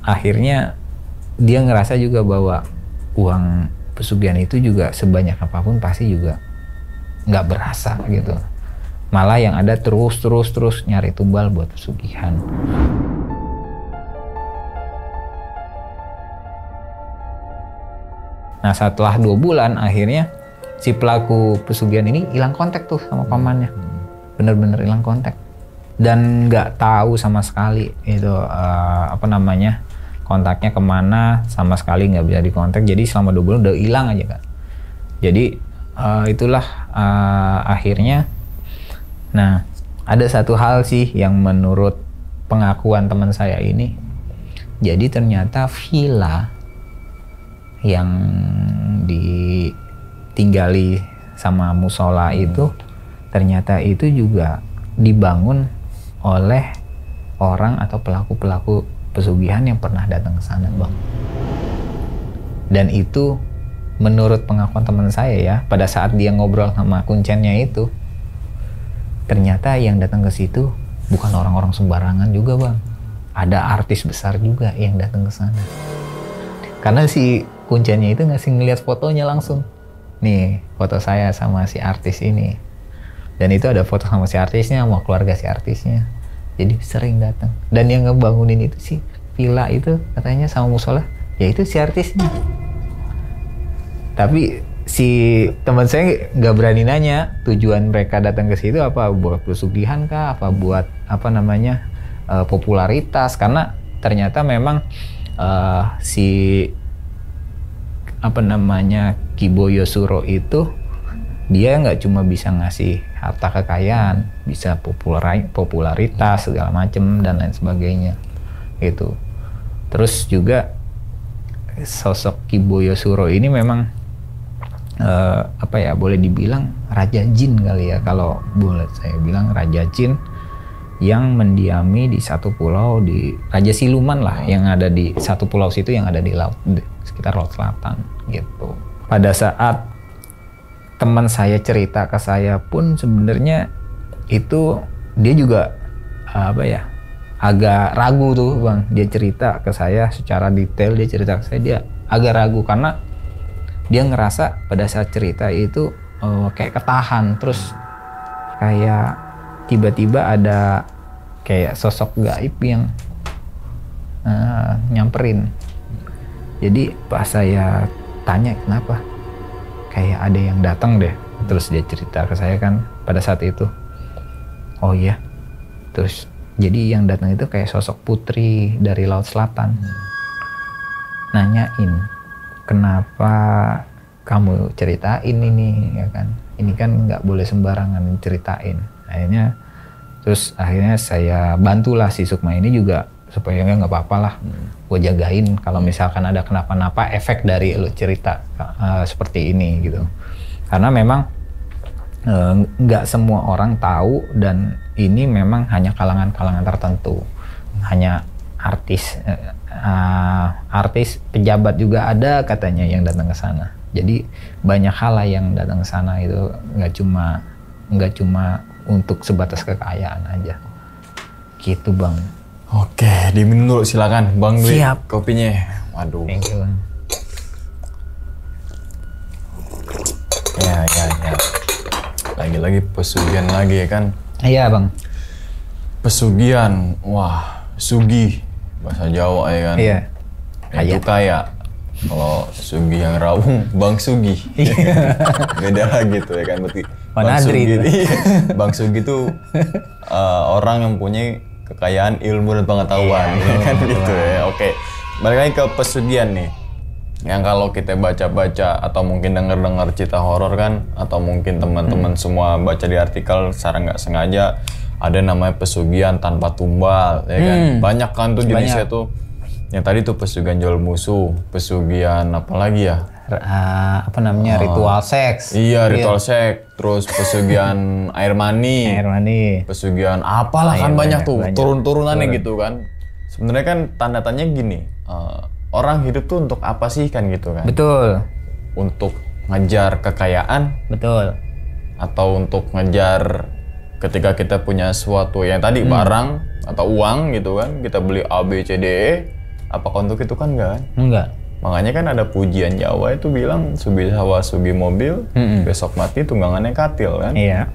S1: akhirnya dia ngerasa juga bahwa uang pesugihan itu juga sebanyak apapun pasti juga nggak berasa gitu, malah yang ada terus nyari tumbal buat pesugihan. Nah setelah 2 bulan akhirnya si pelaku pesugihan ini hilang kontak tuh sama pamannya, bener-bener hilang kontak, dan nggak tahu sama sekali itu kontaknya kemana, sama sekali nggak bisa dikontak. Jadi selama 2 bulan udah hilang aja kan. Jadi itulah akhirnya. Nah ada satu hal sih yang menurut pengakuan teman saya ini, Jadi ternyata villa yang ditinggali sama musola itu ternyata itu juga dibangun oleh orang atau pelaku-pelaku pesugihan yang pernah datang ke sana, Bang. Dan itu menurut pengakuan teman saya ya, pada saat dia ngobrol sama kuncennya itu, ternyata yang datang ke situ bukan orang-orang sembarangan juga, Bang. Ada artis besar juga yang datang ke sana. Karena si kuncennya itu ngasih ngeliat fotonya langsung. Nih, foto saya sama si artis ini. Dan itu ada foto sama si artisnya, sama keluarga si artisnya. Jadi sering datang. Dan yang ngebangunin itu si villa itu katanya sama musola, yaitu si artisnya. Tapi si teman saya nggak berani nanya tujuan mereka datang ke situ apa, buat pesugihan kah, apa buat apa namanya popularitas. Karena ternyata memang si apa namanya Kiboyo Suro itu dia nggak cuma bisa ngasih harta kekayaan, bisa popularitas segala macem dan lain sebagainya gitu. Terus juga sosok Kiboyo Suro ini memang apa ya, boleh dibilang raja jin kali ya, kalau boleh saya bilang raja jin yang mendiami di satu pulau, di Raja Siluman lah, yang ada di satu pulau situ yang ada di laut, di sekitar laut selatan gitu. Pada saat teman saya cerita ke saya pun sebenarnya itu dia juga apa ya, agak ragu tuh, Bang. Dia cerita ke saya secara detail, dia cerita ke saya dia agak ragu karena dia ngerasa pada saat cerita itu kayak ketahan, terus kayak tiba-tiba ada kayak sosok gaib yang nyamperin. Jadi pas saya tanya kenapa, kayak ada yang datang deh. Terus dia cerita ke saya kan pada saat itu, oh iya. Terus jadi yang datang itu kayak sosok putri dari Laut Selatan. Nanyain, kenapa kamu ceritain ini, ya kan? Ini kan nggak boleh sembarangan ceritain. Akhirnya saya bantulah si Sukma ini juga supaya nggak apa-apa lah. Gue jagain kalau misalkan ada kenapa-napa efek dari lo cerita seperti ini gitu. Karena memang nggak semua orang tahu, dan ini memang hanya kalangan-kalangan tertentu. Hanya artis pejabat juga ada katanya yang datang ke sana. Jadi banyak hal yang datang ke sana itu nggak cuma untuk sebatas kekayaan aja. Gitu, Bang.
S2: Oke, diminum dulu silakan, Bang Dwi.
S1: Siap.
S2: Kopinya. Waduh.
S1: Thank you, Bang.
S2: Ya. Lagi-lagi pesugihan lagi ya kan?
S1: Iya, Bang.
S2: Pesugihan, wah, sugi bahasa Jawa ya kan?
S1: Iya.
S2: Itu kayak kalau Sugi yang Rawung, Bang Sugi. Beda lagi tuh ya kan, berarti Bang Sugi. Bang Sugi tuh orang yang punya kekayaan ilmu dan pengetahuan, ya kan gitu ya. Oke, balik lagi ke pesugihan nih. Yang kalau kita baca-baca atau mungkin dengar-dengar cerita horor kan, atau mungkin teman-teman semua baca di artikel secara nggak sengaja, ada namanya pesugihan tanpa tumbal, ya kan? Banyak kan tuh jenisnya tuh. Yang tadi tuh pesugihan jual musuh, pesugihan apa lagi ya?
S1: Ritual seks.
S2: Iya, ritual seks. Terus pesugihan air mani. Pesugihan apalah kan banyak tuh, turun-turunannya gitu kan. Sebenarnya kan tanda tanya gini, orang hidup tuh untuk apa sih kan gitu kan?
S1: Betul.
S2: Untuk ngejar kekayaan.
S1: Betul.
S2: Atau untuk ngejar ketika kita punya sesuatu yang tadi barang atau uang gitu kan, kita beli A, B, C, D, E. Apakah untuk itu kan enggak?
S1: Enggak.
S2: Makanya kan ada pujian Jawa itu bilang sugi sawa sugi mobil, besok mati tunggangannya katil kan?
S1: Iya.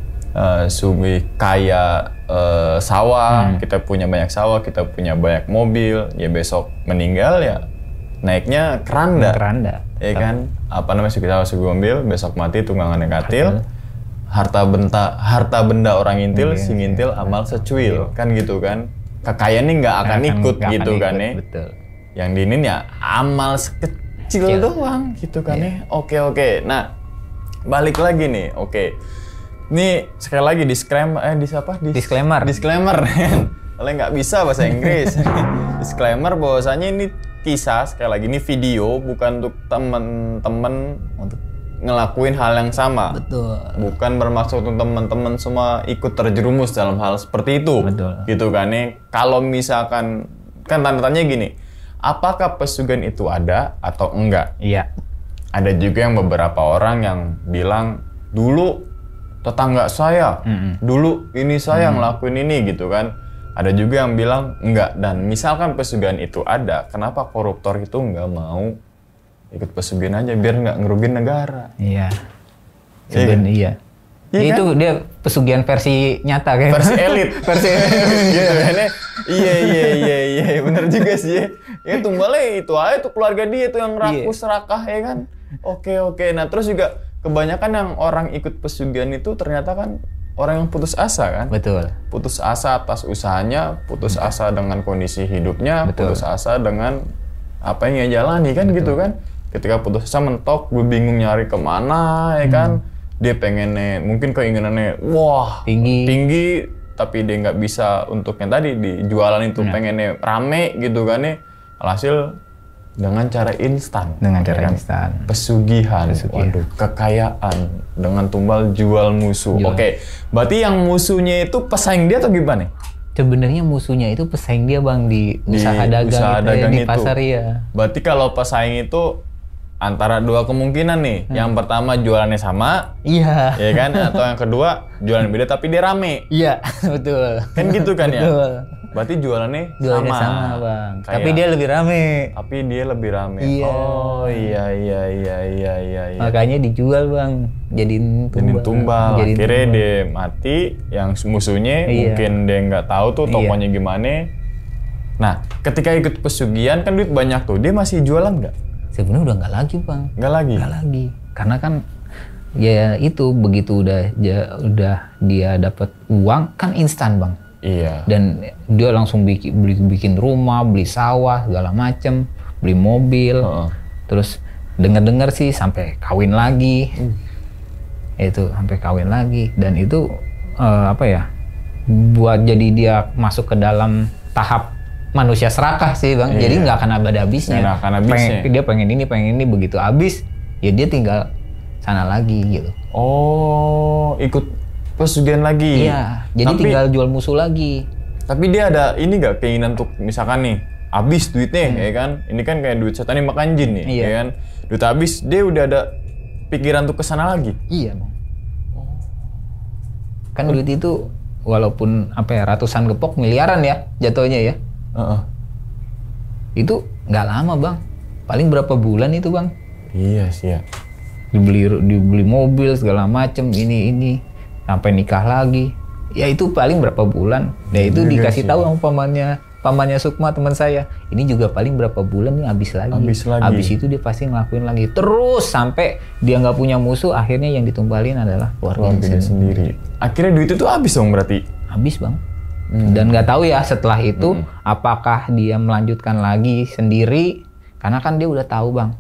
S2: Sugi kaya sawah, kita punya banyak sawah, kita punya banyak mobil, ya besok meninggal ya naiknya keranda. Ya kan? Apa namanya, sugi sawa sugi mobil, besok mati tunggangannya katil. Harta benda orang intil, si ngintil amal secuil, kan gitu kan? Kekayaan ini nggak akan ikut gitu kan ya? Betul. Yang diinin ya amal sekecil doang gitu kan ya. Oke. Nah, balik lagi nih. Oke. Ini sekali lagi disclaimer. oleh nggak bisa bahasa Inggris. Disclaimer bahwasanya ini kisah, sekali lagi ini video, bukan untuk temen-temen untuk ngelakuin hal yang sama.
S1: Betul.
S2: Bukan bermaksud untuk teman-teman semua ikut terjerumus dalam hal seperti itu.
S1: Betul.
S2: Gitu kan nih. Kalau misalkan, kan tanda-tanyanya gini, apakah pesugihan itu ada atau enggak?
S1: Iya.
S2: Ada juga yang beberapa orang yang bilang, dulu tetangga saya, dulu ini saya ngelakuin ini gitu kan. Ada juga yang bilang enggak. Dan misalkan pesugihan itu ada, kenapa koruptor itu enggak mau ikut pesugihan aja biar nggak ngerugin negara?
S1: Iya.
S2: Iya.
S1: Iya.
S2: Iya
S1: Itu
S2: kan?
S1: dia pesugihan versi nyata kan?
S2: Versi elit.
S1: Versi
S2: Gitu kan ya. Iya, bener juga sih ya. Ya tumbalnya itu aja tuh keluarga dia tuh yang rakus serakah ya kan. Oke. Nah terus juga kebanyakan yang orang ikut pesugihan itu ternyata kan orang yang putus asa kan.
S1: Betul.
S2: Putus asa atas usahanya, putus asa dengan kondisi hidupnya,
S1: Betul.
S2: putus asa dengan apa yang dia jalani kan. Betul. Gitu kan. Ketika putus asa mentok, gue bingung nyari kemana ya kan. Dia pengennya, mungkin keinginannya wah tinggi, tapi dia nggak bisa untuk yang tadi di jualan itu pengennya rame gitu kan ya. Alhasil dengan cara instan.
S1: Dengan
S2: ya
S1: cara
S2: kan?
S1: instan.
S2: Pesugihan. Waduh, kekayaan dengan tumbal jual musuh. Oke, berarti yang musuhnya itu pesaing dia atau gimana?
S1: Sebenarnya musuhnya itu pesaing dia bang di usaha dagang di pasar ya.
S2: Berarti kalau pesaing itu antara dua kemungkinan nih. Yang pertama jualannya sama,
S1: Iya.
S2: ya kan? Atau yang kedua jualan beda tapi dia rame.
S1: Iya, betul.
S2: Kan gitu kan ya?
S1: Betul.
S2: Berarti jualannya
S1: sama bang.
S2: Kayak-
S1: Tapi dia lebih rame.
S2: Tapi dia lebih rame.
S1: Iya.
S2: Oh iya.
S1: Makanya dijual bang. Jadiin
S2: Tumbal.
S1: Jadiin
S2: Akhirnya
S1: tumbal.
S2: dia mati, yang musuhnya
S1: Iya.
S2: mungkin dia nggak tahu tuh tokonya gimana. Nah, ketika ikut pesugihan kan duit banyak tuh, dia masih jualan nggak?
S1: Sebenarnya udah nggak lagi bang.
S2: Nggak lagi?
S1: Nggak lagi. Karena kan ya itu begitu udah dia dapat uang kan instan bang.
S2: Iya.
S1: Dan dia langsung bikin rumah, beli sawah, segala macem, beli mobil. Terus dengar sih sampai kawin lagi. Itu sampai kawin lagi. Dan itu buat jadi dia masuk ke dalam tahap manusia serakah sih bang. Jadi nggak akan ada habisnya.
S2: Nggak akan habisnya.
S1: Dia pengen ini, begitu habis ya dia tinggal sana lagi gitu.
S2: Oh, ikut pesugihan lagi.
S1: Iya, jadi tinggal jual musuh lagi.
S2: Tapi dia ada ini nggak keinginan untuk misalkan nih habis duitnya ya kan? Ini kan kayak duit setan yang makan jin nih, ya kan? Duit habis, dia udah ada pikiran untuk kesana lagi.
S1: Iya bang. Kan duit itu walaupun ratusan gepok miliaran ya jatuhnya ya. Itu nggak lama bang. Paling berapa bulan itu bang?
S2: Iya sih ya.
S1: Dibeli mobil segala macem ini sampai nikah lagi. Ya itu paling berapa bulan. Ya itu dikasih tahu sama pamannya Sukma teman saya. Ini juga paling berapa bulan nih habis lagi. Habis itu dia pasti ngelakuin lagi. Terus sampai dia nggak punya musuh, akhirnya yang ditumbalin adalah keluarganya sendiri.
S2: Akhirnya duit itu habis dong berarti?
S1: Habis bang. Dan nggak tahu ya setelah itu apakah dia melanjutkan lagi sendiri, karena kan dia udah tahu bang.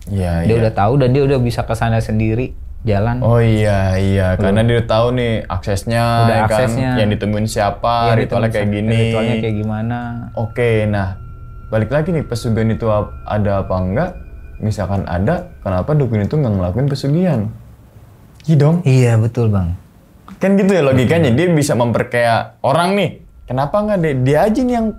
S2: Iya.
S1: Dia udah tahu dan dia udah bisa kesana sendiri jalan.
S2: Oh iya, karena dia udah tahu nih aksesnya,
S1: Udah
S2: ya
S1: aksesnya.
S2: Kan, yang ditemuin siapa, ritualnya kayak gini.
S1: Ritualnya kayak gimana?
S2: Oke, nah balik lagi nih, pesugihan itu ada apa enggak? Misalkan ada, kenapa dukun itu nggak ngelakuin pesugihan? Iya dong.
S1: Iya betul bang.
S2: Kan gitu ya logikanya, dia bisa memperkaya orang nih. Kenapa nggak dia aja nih yang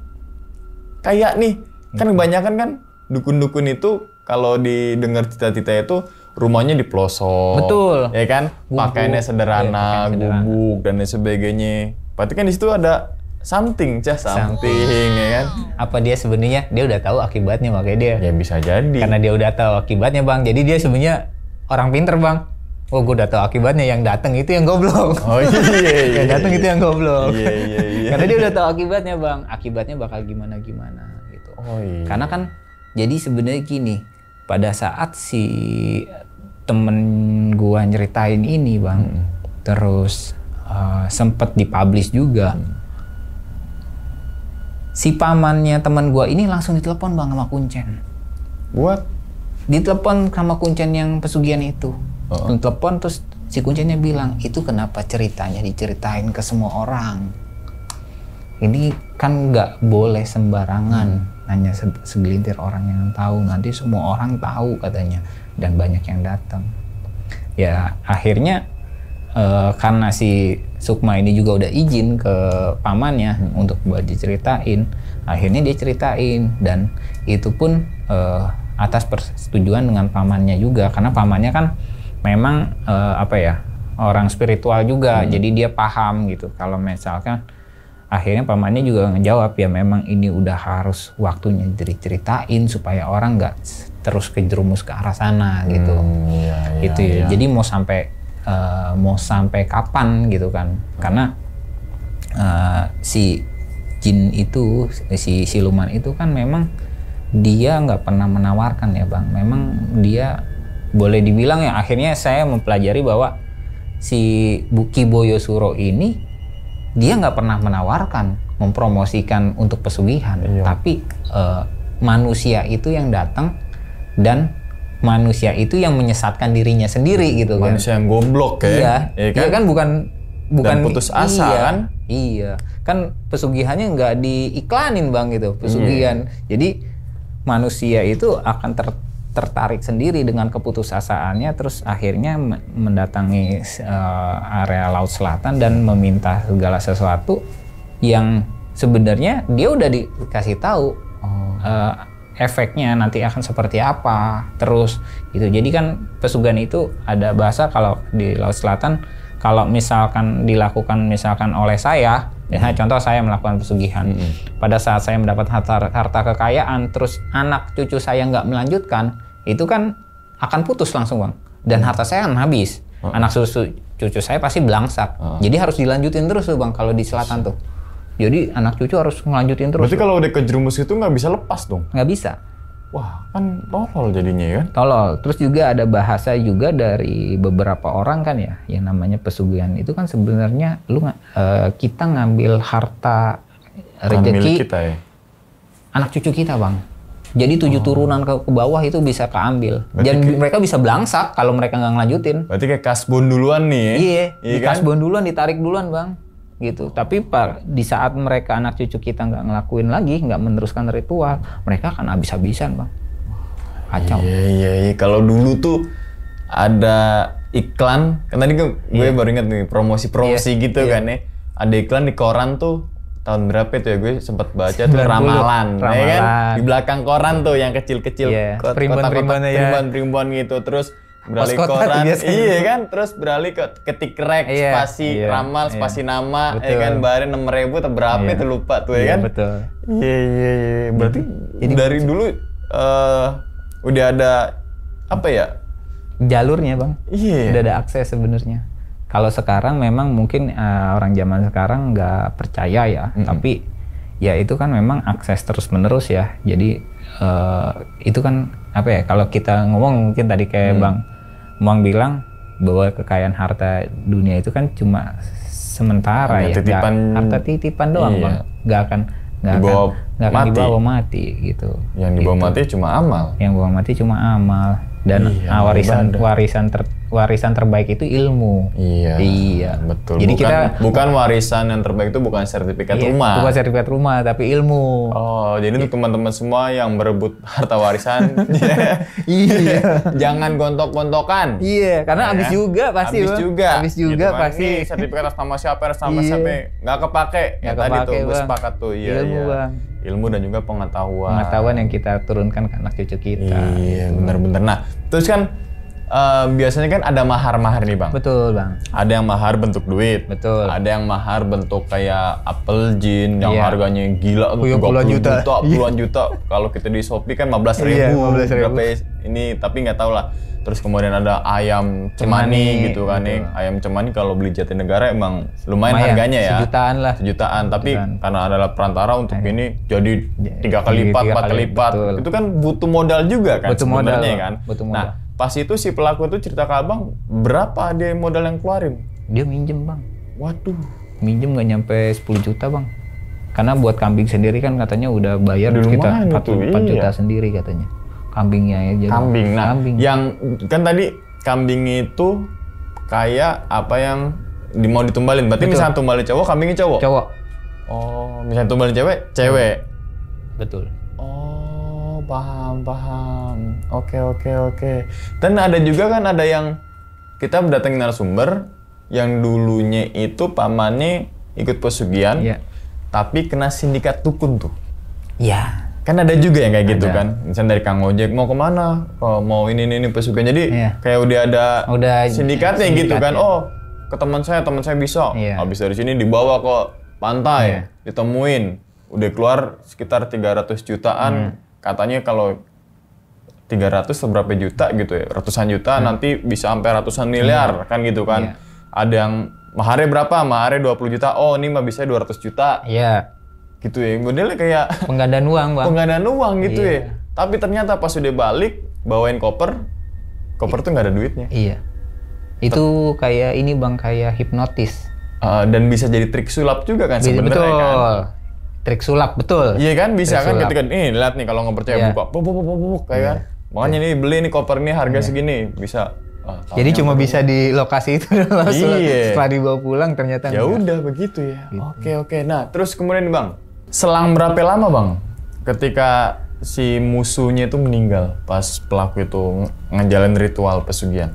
S2: kaya nih? Kan kebanyakan kan dukun-dukun itu kalau didengar cita-cita itu rumahnya di pelosok.
S1: Betul.
S2: Ya kan? Pakaiannya sederhana, gubuk dan lain sebagainya. Berarti kan di situ ada something ya kan?
S1: Apa dia sebenarnya dia udah tahu akibatnya makanya dia.
S2: Ya bisa jadi.
S1: Karena dia udah tahu akibatnya bang, jadi dia sebenarnya orang pinter bang. Oh, gue udah tahu akibatnya, yang datang itu yang goblok.
S2: Oh iya.
S1: Yang datang itu yang goblok.
S2: Iya.
S1: Karena dia udah tahu akibatnya bang, akibatnya bakal gimana gitu.
S2: Oh iya.
S1: Karena kan jadi sebenarnya gini, pada saat si temen gua nyeritain ini bang, terus sempet dipublish juga. Si pamannya teman gua ini langsung ditelepon bang sama Kuncen.
S2: Buat?
S1: Ditelepon sama Kuncen yang pesugihan itu. Telepon terus si Kuncennya bilang, itu kenapa ceritanya diceritain ke semua orang? ini kan nggak boleh sembarangan, hanya segelintir orang yang tahu, nanti semua orang tahu katanya, dan banyak yang datang. Ya akhirnya karena si Sukma ini juga udah izin ke pamannya untuk buat diceritain, akhirnya dia ceritain, dan itu pun atas persetujuan dengan pamannya juga, karena pamannya kan memang orang spiritual juga, jadi dia paham gitu. Kalau misalkan akhirnya pamannya juga ngejawab, ya memang ini udah harus waktunya diceritain supaya orang nggak terus kejerumus ke arah sana gitu. Itu ya. Jadi mau sampai kapan gitu kan? Karena si jin itu, si siluman itu kan memang dia nggak pernah menawarkan ya bang. Memang dia boleh dibilang ya, akhirnya saya mempelajari bahwa si Ki Boyo Suro ini dia nggak pernah menawarkan, mempromosikan untuk pesugihan, tapi manusia itu yang datang, dan manusia itu yang menyesatkan dirinya sendiri gitu kan.
S2: Manusia yang goblok ya.
S1: Iya kan, bukan
S2: dan putus asa kan.
S1: Iya kan, pesugihannya nggak diiklanin bang gitu, pesugihan. Jadi manusia itu akan tertarik sendiri dengan keputusasaannya, terus akhirnya mendatangi area Laut Selatan dan meminta segala sesuatu yang sebenarnya dia udah dikasih tahu efeknya nanti akan seperti apa. Terus gitu. Jadi kan pesugihan itu ada bahasa kalau di Laut Selatan, kalau misalkan dilakukan misalkan oleh saya, contoh saya melakukan pesugihan, pada saat saya mendapat harta kekayaan, terus anak cucu saya nggak melanjutkan, itu kan akan putus langsung bang, dan harta saya akan habis. Anak cucu saya pasti belangsak. Jadi harus dilanjutin terus tuh bang kalau di selatan tuh. Jadi anak cucu harus ngelanjutin terus.
S2: Berarti kalau udah kejerumus itu nggak bisa lepas dong?
S1: Nggak bisa.
S2: Wah, kan tolol jadinya kan?
S1: Tolol. Terus juga ada bahasa juga dari beberapa orang kan ya, yang namanya pesugihan itu kan sebenarnya kita ngambil harta rezeki
S2: kita ya?
S1: Anak cucu kita bang. Jadi 7 turunan ke bawah itu bisa keambil. Dan mereka bisa belangsak kalau mereka nggak ngelanjutin.
S2: Berarti kayak kasbon duluan nih ya?
S1: Iya
S2: kan?
S1: Kasbon duluan, ditarik duluan bang. Gitu. Tapi di saat mereka anak cucu kita nggak ngelakuin lagi, nggak meneruskan ritual, mereka akan habis-habisan bang. Kacau.
S2: Iya. Kalau dulu tuh ada iklan, kan tadi gue baru ingat nih promosi gitu kan ya. Ada iklan di koran tuh tahun berapa itu ya, gue sempat baca tuh ramalan. Ya kan? Di belakang koran tuh yang kecil-kecil, primbon gitu, terus beralih koran, iya kan, terus beralih ke ketik rek, spasi ramal, spasi nama, ya kan, bayarnya 6.000 atau berapa itu lupa tuh ya kan.
S1: Betul.
S2: Iya. Berarti dari dulu udah ada apa ya?
S1: Jalurnya bang.
S2: Iya.
S1: Udah ada akses sebenarnya. Kalau sekarang memang mungkin orang zaman sekarang nggak percaya ya, tapi ya itu kan memang akses terus menerus ya. Jadi itu kan apa ya? Kalau kita ngomong mungkin tadi kayak Bang bilang bahwa kekayaan harta dunia itu kan cuma sementara ya, harta titipan doang bang, nggak akan dibawa mati gitu.
S2: Yang dibawa mati cuma amal.
S1: Yang dibawa mati cuma amal. Dan warisan terbaik itu ilmu.
S2: Iya, betul.
S1: Jadi
S2: bukan warisan yang terbaik itu bukan sertifikat rumah.
S1: Bukan sertifikat rumah, tapi ilmu.
S2: Oh, jadi untuk teman-teman semua yang berebut harta warisan, jangan gontok-gontokan.
S1: Iya, karena habis juga pasti. Habis juga
S2: gitu,
S1: pasti.
S2: Ini sertifikat atas nama siapa, nggak kepake. Ya tadi tuh gue sepakat tuh.
S1: Ilmu bang.
S2: Ilmu dan juga pengetahuan.
S1: Pengetahuan yang kita turunkan ke anak cucu kita.
S2: Iya, bener-bener. Nah, terus kan biasanya kan ada mahar-mahar nih bang.
S1: Betul bang.
S2: Ada yang mahar bentuk duit.
S1: Betul.
S2: Ada yang mahar bentuk kayak apel jin yang harganya gila,
S1: puluhan juta.
S2: Puluhan juta. Kalau kita di Shopee kan 15.000. Berapa ini? Tapi nggak tahu lah. Terus kemudian ada ayam cemani gitu kan nih. Ayam cemani kalau beli Jatinegara emang lumayan harganya ya. Sejutaan. Tapi karena adalah perantara untuk ini jadi 3 kali lipat, 4 kali lipat. Itu kan butuh modal juga kan sebenarnya kan. Nah, pas itu si pelaku itu cerita ke abang, berapa dia modal yang keluarin?
S1: Dia minjem bang.
S2: Waduh.
S1: Minjem nggak nyampe 10 juta bang. Karena buat kambing sendiri kan katanya udah bayar sekitar 4 juta sendiri katanya. Kambingnya ya.
S2: Kambing. Yang kan tadi kambing itu kayak apa yang mau ditumbalin. Berarti misalnya tumbalin cowok, kambingnya cowok. Oh, misalnya tumbalin cewek.
S1: Betul.
S2: Oh, paham. Oke. Dan ada juga kan ada yang kita mendatangi narasumber yang dulunya itu pamannya ikut pesugihan,
S1: Iya.
S2: tapi kena sindikat dukun tuh.
S1: Iya.
S2: Kan ada juga yang kayak gitu
S1: Ada.
S2: kan. Misalnya dari Kang Ojek mau kemana? Oh, mau ini pesugihan. Jadi
S1: Iya.
S2: kayak udah sindikatnya gitu kan.
S1: sindikatnya.
S2: Oh, ke teman saya bisa.
S1: Iya.
S2: Habis dari sini dibawa ke pantai,
S1: Iya.
S2: ditemuin. Udah keluar sekitar 300 jutaan. Katanya kalau 300 seberapa juta gitu ya. Ratusan juta nanti bisa sampai ratusan miliar kan gitu kan.
S1: Iya.
S2: Ada yang maharnya berapa? Maharnya 20 juta. Oh, ini mah bisa 200 juta.
S1: Iya.
S2: Gitu ya. Modelnya kayak
S1: Penggandaan uang, Bang.
S2: penggandaan uang gitu
S1: Iya.
S2: ya. Tapi ternyata pas udah balik, bawain koper tuh nggak ada duitnya.
S1: Iya. Itu kayak ini, Bang, kayak hipnotis.
S2: Dan bisa jadi trik sulap juga kan sebenarnya
S1: Betul.
S2: kan.
S1: Trik sulap, betul.
S2: Iya kan bisa
S1: Trik
S2: kan
S1: sulap.
S2: ketika lihat nih kalau nggak percaya
S1: Iya.
S2: buka, buk kayak kan. Makanya nih beli nih koper ini harga segini bisa.
S1: Jadi cuma bisa di lokasi itu langsung.
S2: Iya.
S1: Setelah dibawa pulang ternyata
S2: Ya
S1: enggak.
S2: udah begitu ya. Oke. Nah terus kemudian nih Bang, selang berapa lama Bang ketika si musuhnya itu meninggal pas pelaku itu ngejalin ritual pesugihan?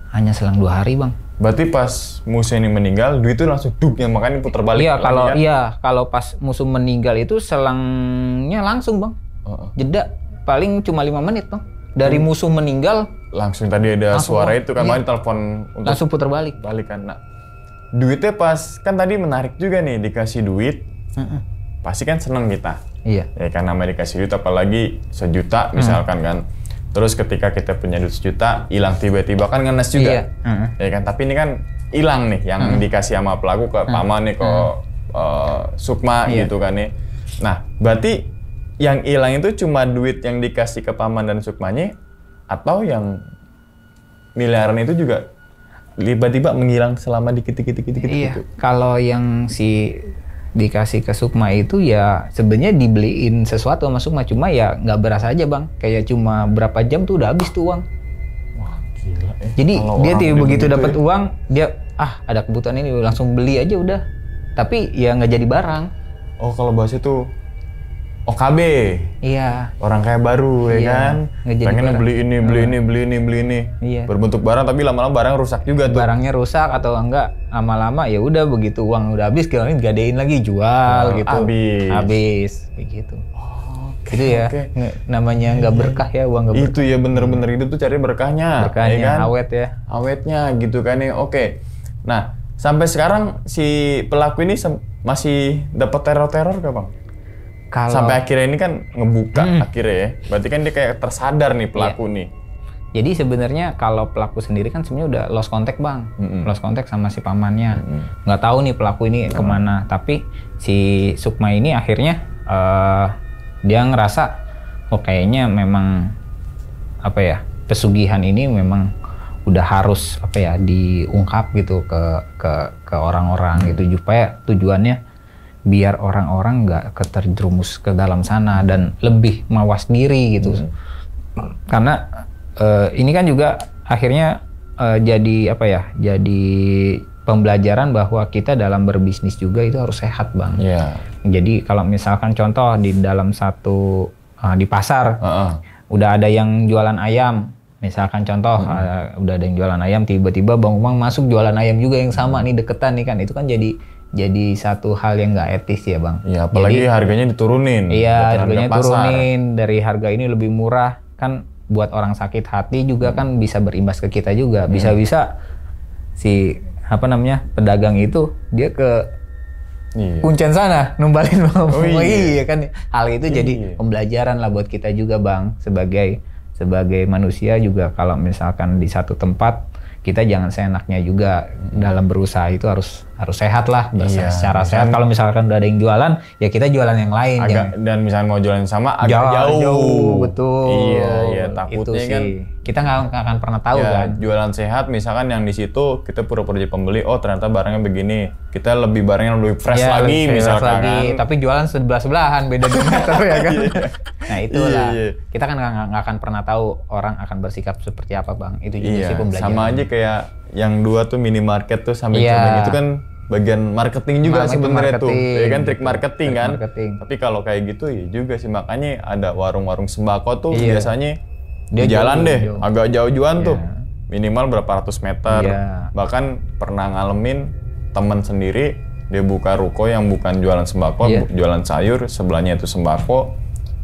S1: Hanya selang 2 hari, Bang.
S2: Berarti pas musuh ini meninggal, duit itu langsung duk ya, makanya putar balik.
S1: Iya,
S2: lagi
S1: kalau
S2: kan?
S1: kalau pas musuh meninggal itu selangnya langsung, Bang.
S2: Heeh.
S1: Jeda paling cuma 5 menit, Bang. Dari musuh meninggal
S2: Langsung tadi ada
S1: Langsung,
S2: suara
S1: Bang.
S2: itu kan,
S1: Iya.
S2: makanya telepon untuk
S1: langsung putar balik.
S2: balik kan. Nah, duitnya pas, kan tadi menarik juga nih, dikasih duit,
S1: Heeh.
S2: pasti kan seneng kita.
S1: Iya.
S2: Ya kan namanya dikasih duit, apalagi sejuta misalkan kan. Terus ketika kita punya duit sejuta, hilang tiba-tiba kan ngenes juga.
S1: Iya. Heeh.
S2: Ya kan, tapi ini kan hilang nih, yang dikasih sama pelaku ke paman nih, ke Sukma
S1: Iya.
S2: gitu kan nih. Nah, berarti yang hilang itu cuma duit yang dikasih ke paman dan Sukmanya, atau yang miliaran itu juga tiba-tiba menghilang selama dikit-dikit
S1: Iya.
S2: gitu.
S1: Kalau yang si dikasih ke Sukma itu ya sebenarnya dibeliin sesuatu sama Sukma, cuma ya nggak berasa aja, Bang. Kayak cuma berapa jam tuh udah habis tuh uang.
S2: Wah, gila ya.
S1: Jadi
S2: Kalau
S1: dia
S2: orang
S1: begitu
S2: begitu
S1: dapat
S2: ya.
S1: uang, dia ada kebutuhan ini langsung beli aja udah. Tapi ya nggak jadi barang.
S2: Oh, kalau bahasa itu OKB.
S1: Iya.
S2: Orang kaya baru ya
S1: Iya,
S2: kan,
S1: nggak jadi
S2: pengen
S1: barang.
S2: beli ini.
S1: Iya.
S2: Berbentuk barang tapi lama-lama barang rusak juga tuh.
S1: Barangnya rusak atau enggak, lama-lama ya udah begitu uang udah habis kita gadein lagi jual gitu. Habis begitu. Itu ya
S2: oke.
S1: namanya nggak berkah ya, uang nggak berkah.
S2: Itu ya bener-bener itu tuh cari berkahnya,
S1: Berkahnya
S2: ya kan?
S1: awet ya.
S2: Awetnya gitu kan ya. Oke. Nah, sampai sekarang si pelaku ini masih dapat teror-teror gak Bang?
S1: Kalau
S2: Sampai akhirnya ini kan ngebuka akhirnya ya. Berarti kan dia kayak tersadar nih pelaku nih.
S1: jadi sebenarnya kalau pelaku sendiri kan sebenarnya udah lost contact, Bang. Lost contact sama si pamannya. Nggak tahu nih pelaku ini kemana. Tapi si Sukma ini akhirnya dia ngerasa oh kayaknya memang apa ya, pesugihan ini memang udah harus apa ya diungkap gitu ke orang-orang gitu, supaya tujuannya biar orang-orang nggak keterjerumus ke dalam sana dan lebih mawas diri gitu. Karena ini kan juga akhirnya jadi apa ya, jadi pembelajaran bahwa kita dalam berbisnis juga itu harus sehat, Bang.
S2: Iya.
S1: Jadi kalau misalkan contoh di dalam satu di pasar
S2: Heeh.
S1: udah ada yang jualan ayam, misalkan contoh udah ada yang jualan ayam, tiba-tiba Bang Umang masuk jualan ayam juga yang sama nih deketan nih kan, itu kan jadi satu hal yang nggak etis ya, Bang.
S2: Iya, apalagi
S1: Jadi,
S2: harganya diturunin.
S1: iya,
S2: buat
S1: harganya
S2: harga pasar.
S1: turunin dari harga ini lebih murah kan, buat orang sakit hati juga kan bisa berimbas ke kita juga. Bisa-bisa si apa namanya pedagang itu dia ke
S2: Iya.
S1: Kuncen sana numbalin Bang.
S2: Oh, iya.
S1: Iya kan, hal itu jadi pembelajaran lah buat kita juga, Bang, sebagai manusia juga. Kalau misalkan di satu tempat kita jangan seenaknya juga dalam berusaha, itu harus sehat lah,
S2: Iya,
S1: secara sehat. Kalau misalkan udah ada yang jualan, ya kita jualan yang lain.
S2: Dan misalnya mau jualan sama agak jauh.
S1: Betul.
S2: Iya, takutnya
S1: itu
S2: kan
S1: sih. Kita nggak akan pernah tahu
S2: ya,
S1: kan.
S2: jualan sehat misalkan yang di situ kita pura-pura jadi pembeli, oh ternyata barangnya begini, kita lebih barangnya lebih fresh
S1: Ya,
S2: lagi
S1: lebih
S2: misalkan
S1: fresh lagi.
S2: kan.
S1: Tapi jualan sebelahan beda 2 meter ya kan. Nah itulah,
S2: Iya.
S1: kita kan nggak akan pernah tahu orang akan bersikap seperti apa, Bang. Itu juga
S2: Iya,
S1: sih pembelajaran.
S2: sama aja kayak yang dua tuh minimarket tuh sambil
S1: Iya.
S2: coba itu kan bagian marketing juga sebenarnya tuh. Ya kan trik
S1: betul.
S2: marketing
S1: Trik
S2: kan.
S1: marketing.
S2: Tapi kalau kayak gitu ya juga sih, makanya ada warung-warung sembako tuh
S1: Iya.
S2: biasanya
S1: Dia
S2: di jalan
S1: jauh,
S2: deh,
S1: jauh.
S2: agak jauh-jauhan
S1: Iya.
S2: tuh. Minimal berapa ratus meter.
S1: Iya.
S2: Bahkan pernah ngalamin teman sendiri, dia buka ruko yang bukan jualan sembako,
S1: Iya.
S2: jualan sayur, sebelahnya itu sembako.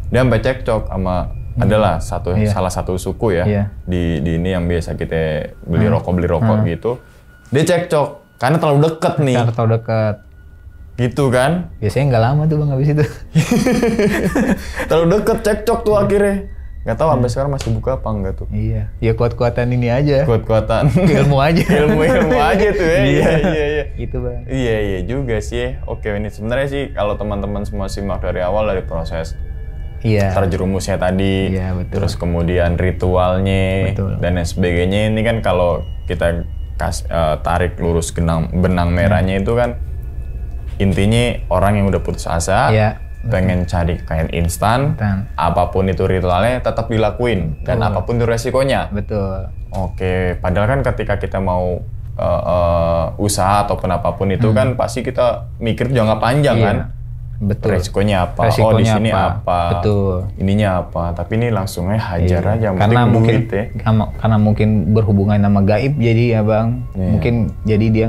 S2: Dia sampai cekcok sama adalah
S1: Iya.
S2: salah satu suku ya.
S1: Iya.
S2: Di ini yang biasa kita beli rokok gitu. Dia cekcok karena terlalu deket nih.
S1: Karena terlalu dekat.
S2: Gitu kan.
S1: Biasanya nggak lama tuh bang habis itu.
S2: Terlalu deket cekcok tuh akhirnya. Nggak tahu sampai sekarang masih buka apa enggak tuh.
S1: Iya. Ya kuat-kuatan ini aja.
S2: Kuat-kuatan.
S1: Ilmu aja.
S2: Ilmu aja tuh ya. Iya.
S1: Gitu bang.
S2: Iya juga sih. Oke, ini sebenarnya sih kalau teman-teman semua simak dari awal, dari proses
S1: Iya.
S2: terjerumusnya tadi,
S1: Iya, betul.
S2: terus kemudian ritualnya
S1: Betul.
S2: dan lain sebagainya. Ini kan kalau kita tarik lurus benang merahnya itu kan intinya orang yang udah putus asa,
S1: Iya.
S2: pengen cari kain instan,
S1: Instan.
S2: apapun itu ritualnya tetap dilakuin dan apapun itu resikonya.
S1: Betul.
S2: Oke, padahal kan ketika kita mau usaha ataupun apapun itu kan pasti kita mikir jangka panjang
S1: Iya.
S2: kan.
S1: Betul.
S2: Resikonya apa? Oh, di
S1: Resikonya
S2: sini apa?
S1: Betul.
S2: Ininya apa? Tapi ini langsungnya hajar aja. yang
S1: Karena
S2: penting
S1: mungkin
S2: duit ya.
S1: karena mungkin berhubungan sama gaib jadi ya bang.
S2: Iya.
S1: Mungkin jadi dia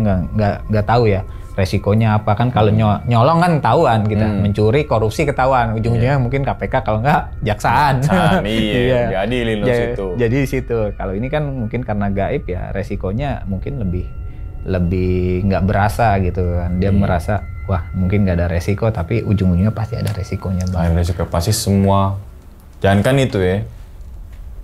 S1: nggak tahu ya resikonya apa kan. Kalau nyolong kan ketahuan kita, mencuri korupsi ketahuan, ujung-ujungnya mungkin KPK kalau nggak jaksaan.
S2: Iya, diadilin lo situ.
S1: Jadi di situ. Kalau ini kan mungkin karena gaib ya resikonya mungkin lebih nggak berasa gitu kan. Dia merasa wah mungkin nggak ada resiko tapi ujung-ujungnya pasti ada resikonya bang.
S2: Nah, resiko pasti semua. Jangan kan itu ya.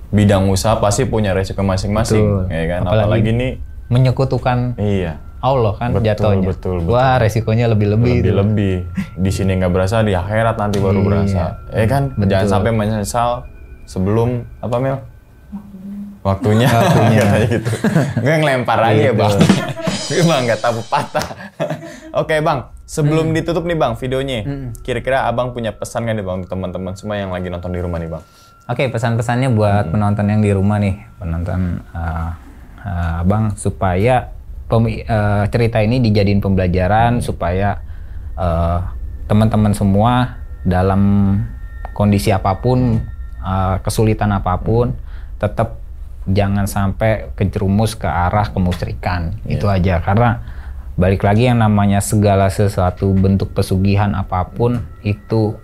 S2: Bidang usaha pasti punya resiko masing-masing,
S1: Betul.
S2: ya kan?
S1: Apalagi
S2: Apalagi nih,
S1: Menyekutukan
S2: iya.
S1: Allah kan
S2: Betul,
S1: jatuhnya.
S2: betul.
S1: Wah resikonya lebih-lebih. itu.
S2: Lebih-lebih. Di sini nggak berasa, di akhirat nanti baru
S1: Iya.
S2: berasa. Ya kan?
S1: Betul.
S2: Jangan sampai menyesal sebelum apa Mel? Waktunya.
S1: Waktunya.
S2: Katanya gitu. Nggak ngelempar aja
S1: Gitu.
S2: bang. Emang nggak tahu patah. Oke bang, sebelum ditutup nih bang videonya, kira-kira abang punya pesan nggak nih bang untuk teman-teman semua yang lagi nonton di rumah nih bang?
S1: Oke, pesan-pesannya buat penonton yang di rumah nih, penonton abang supaya cerita ini dijadiin pembelajaran supaya teman-teman semua dalam kondisi apapun, kesulitan apapun, tetap jangan sampai kejerumus ke arah kemusyrikan. Itu aja, karena balik lagi yang namanya segala sesuatu bentuk pesugihan apapun itu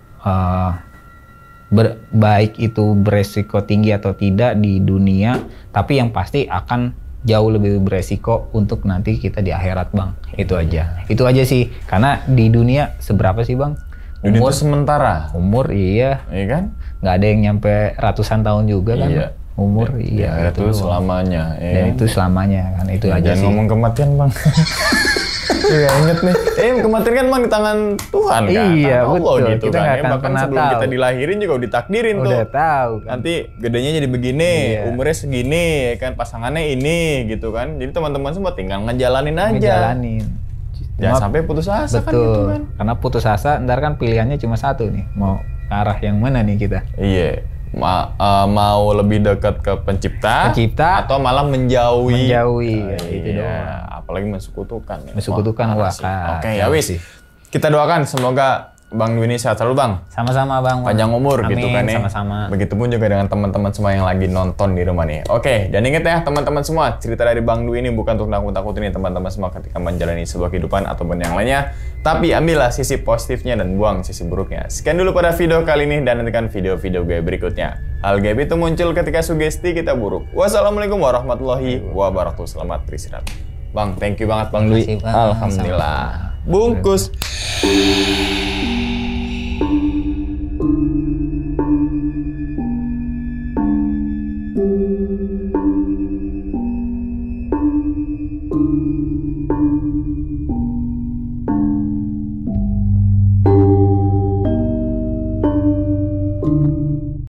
S1: baik itu beresiko tinggi atau tidak di dunia, tapi yang pasti akan jauh lebih beresiko untuk nanti kita di akhirat bang. Itu aja sih, karena di dunia seberapa sih bang?
S2: Dunia itu sementara.
S1: Umur iya,
S2: Iya kan?
S1: nggak ada yang nyampe ratusan tahun juga kan?
S2: Iya.
S1: Umur iya
S2: itu
S1: doang.
S2: selamanya. Ya
S1: Dan
S2: kan?
S1: itu selamanya kan, itu aja
S2: Jangan
S1: sih.
S2: ngomong kematian bang. Iya inget nih. Kematian kan bang di tangan Tuhan kan.
S1: Iya,
S2: Tangan Allah
S1: betul.
S2: gitu
S1: Kita
S2: kan.
S1: nggak akan
S2: Bahkan
S1: pernah
S2: sebelum
S1: tahu.
S2: kita dilahirin juga udah ditakdirin tuh.
S1: Udah tahu kan.
S2: Nanti gedenya jadi begini,
S1: Iya.
S2: umurnya segini, kan pasangannya ini gitu kan. Jadi teman-teman semua tinggal ngejalanin aja.
S1: Ngejalanin.
S2: Jangan
S1: Cuma-
S2: sampai putus asa kan
S1: Betul.
S2: gitu kan.
S1: Karena putus asa, ntar kan pilihannya cuma satu nih. Mau ke arah yang mana nih kita?
S2: Iya. Mau lebih dekat ke pencipta, atau malah menjauhi.
S1: Menjauhi, ya, itu
S2: Iya,
S1: doang.
S2: apalagi mensekutukan. Ya.
S1: Mensekutukan,
S2: parah
S1: wah,
S2: sih.
S1: Kak.
S2: Oke, ya wis.
S1: sih.
S2: Kita doakan semoga Bang Dwi ini sehat selalu Bang.
S1: Sama-sama Bang.
S2: Panjang umur
S1: Amin,
S2: gitu kan ya.
S1: sama-sama.
S2: Begitupun juga dengan teman-teman semua yang lagi nonton di rumah nih. Oke, dan ingat ya teman-teman semua, cerita dari Bang Dwi ini bukan untuk nakut-nakutin teman-teman semua ketika menjalani sebuah kehidupan ataupun yang lainnya. Tapi ambillah sisi positifnya dan buang sisi buruknya. Sekian dulu pada video kali ini dan nantikan video-video gue berikutnya. Hal gaib itu muncul ketika sugesti kita buruk. Wassalamualaikum warahmatullahi wabarakatuh. Selamat beristirahat. Bang, thank you banget Bang Dwi.
S1: Terima kasih, Bang.
S2: Alhamdulillah. Bungkus.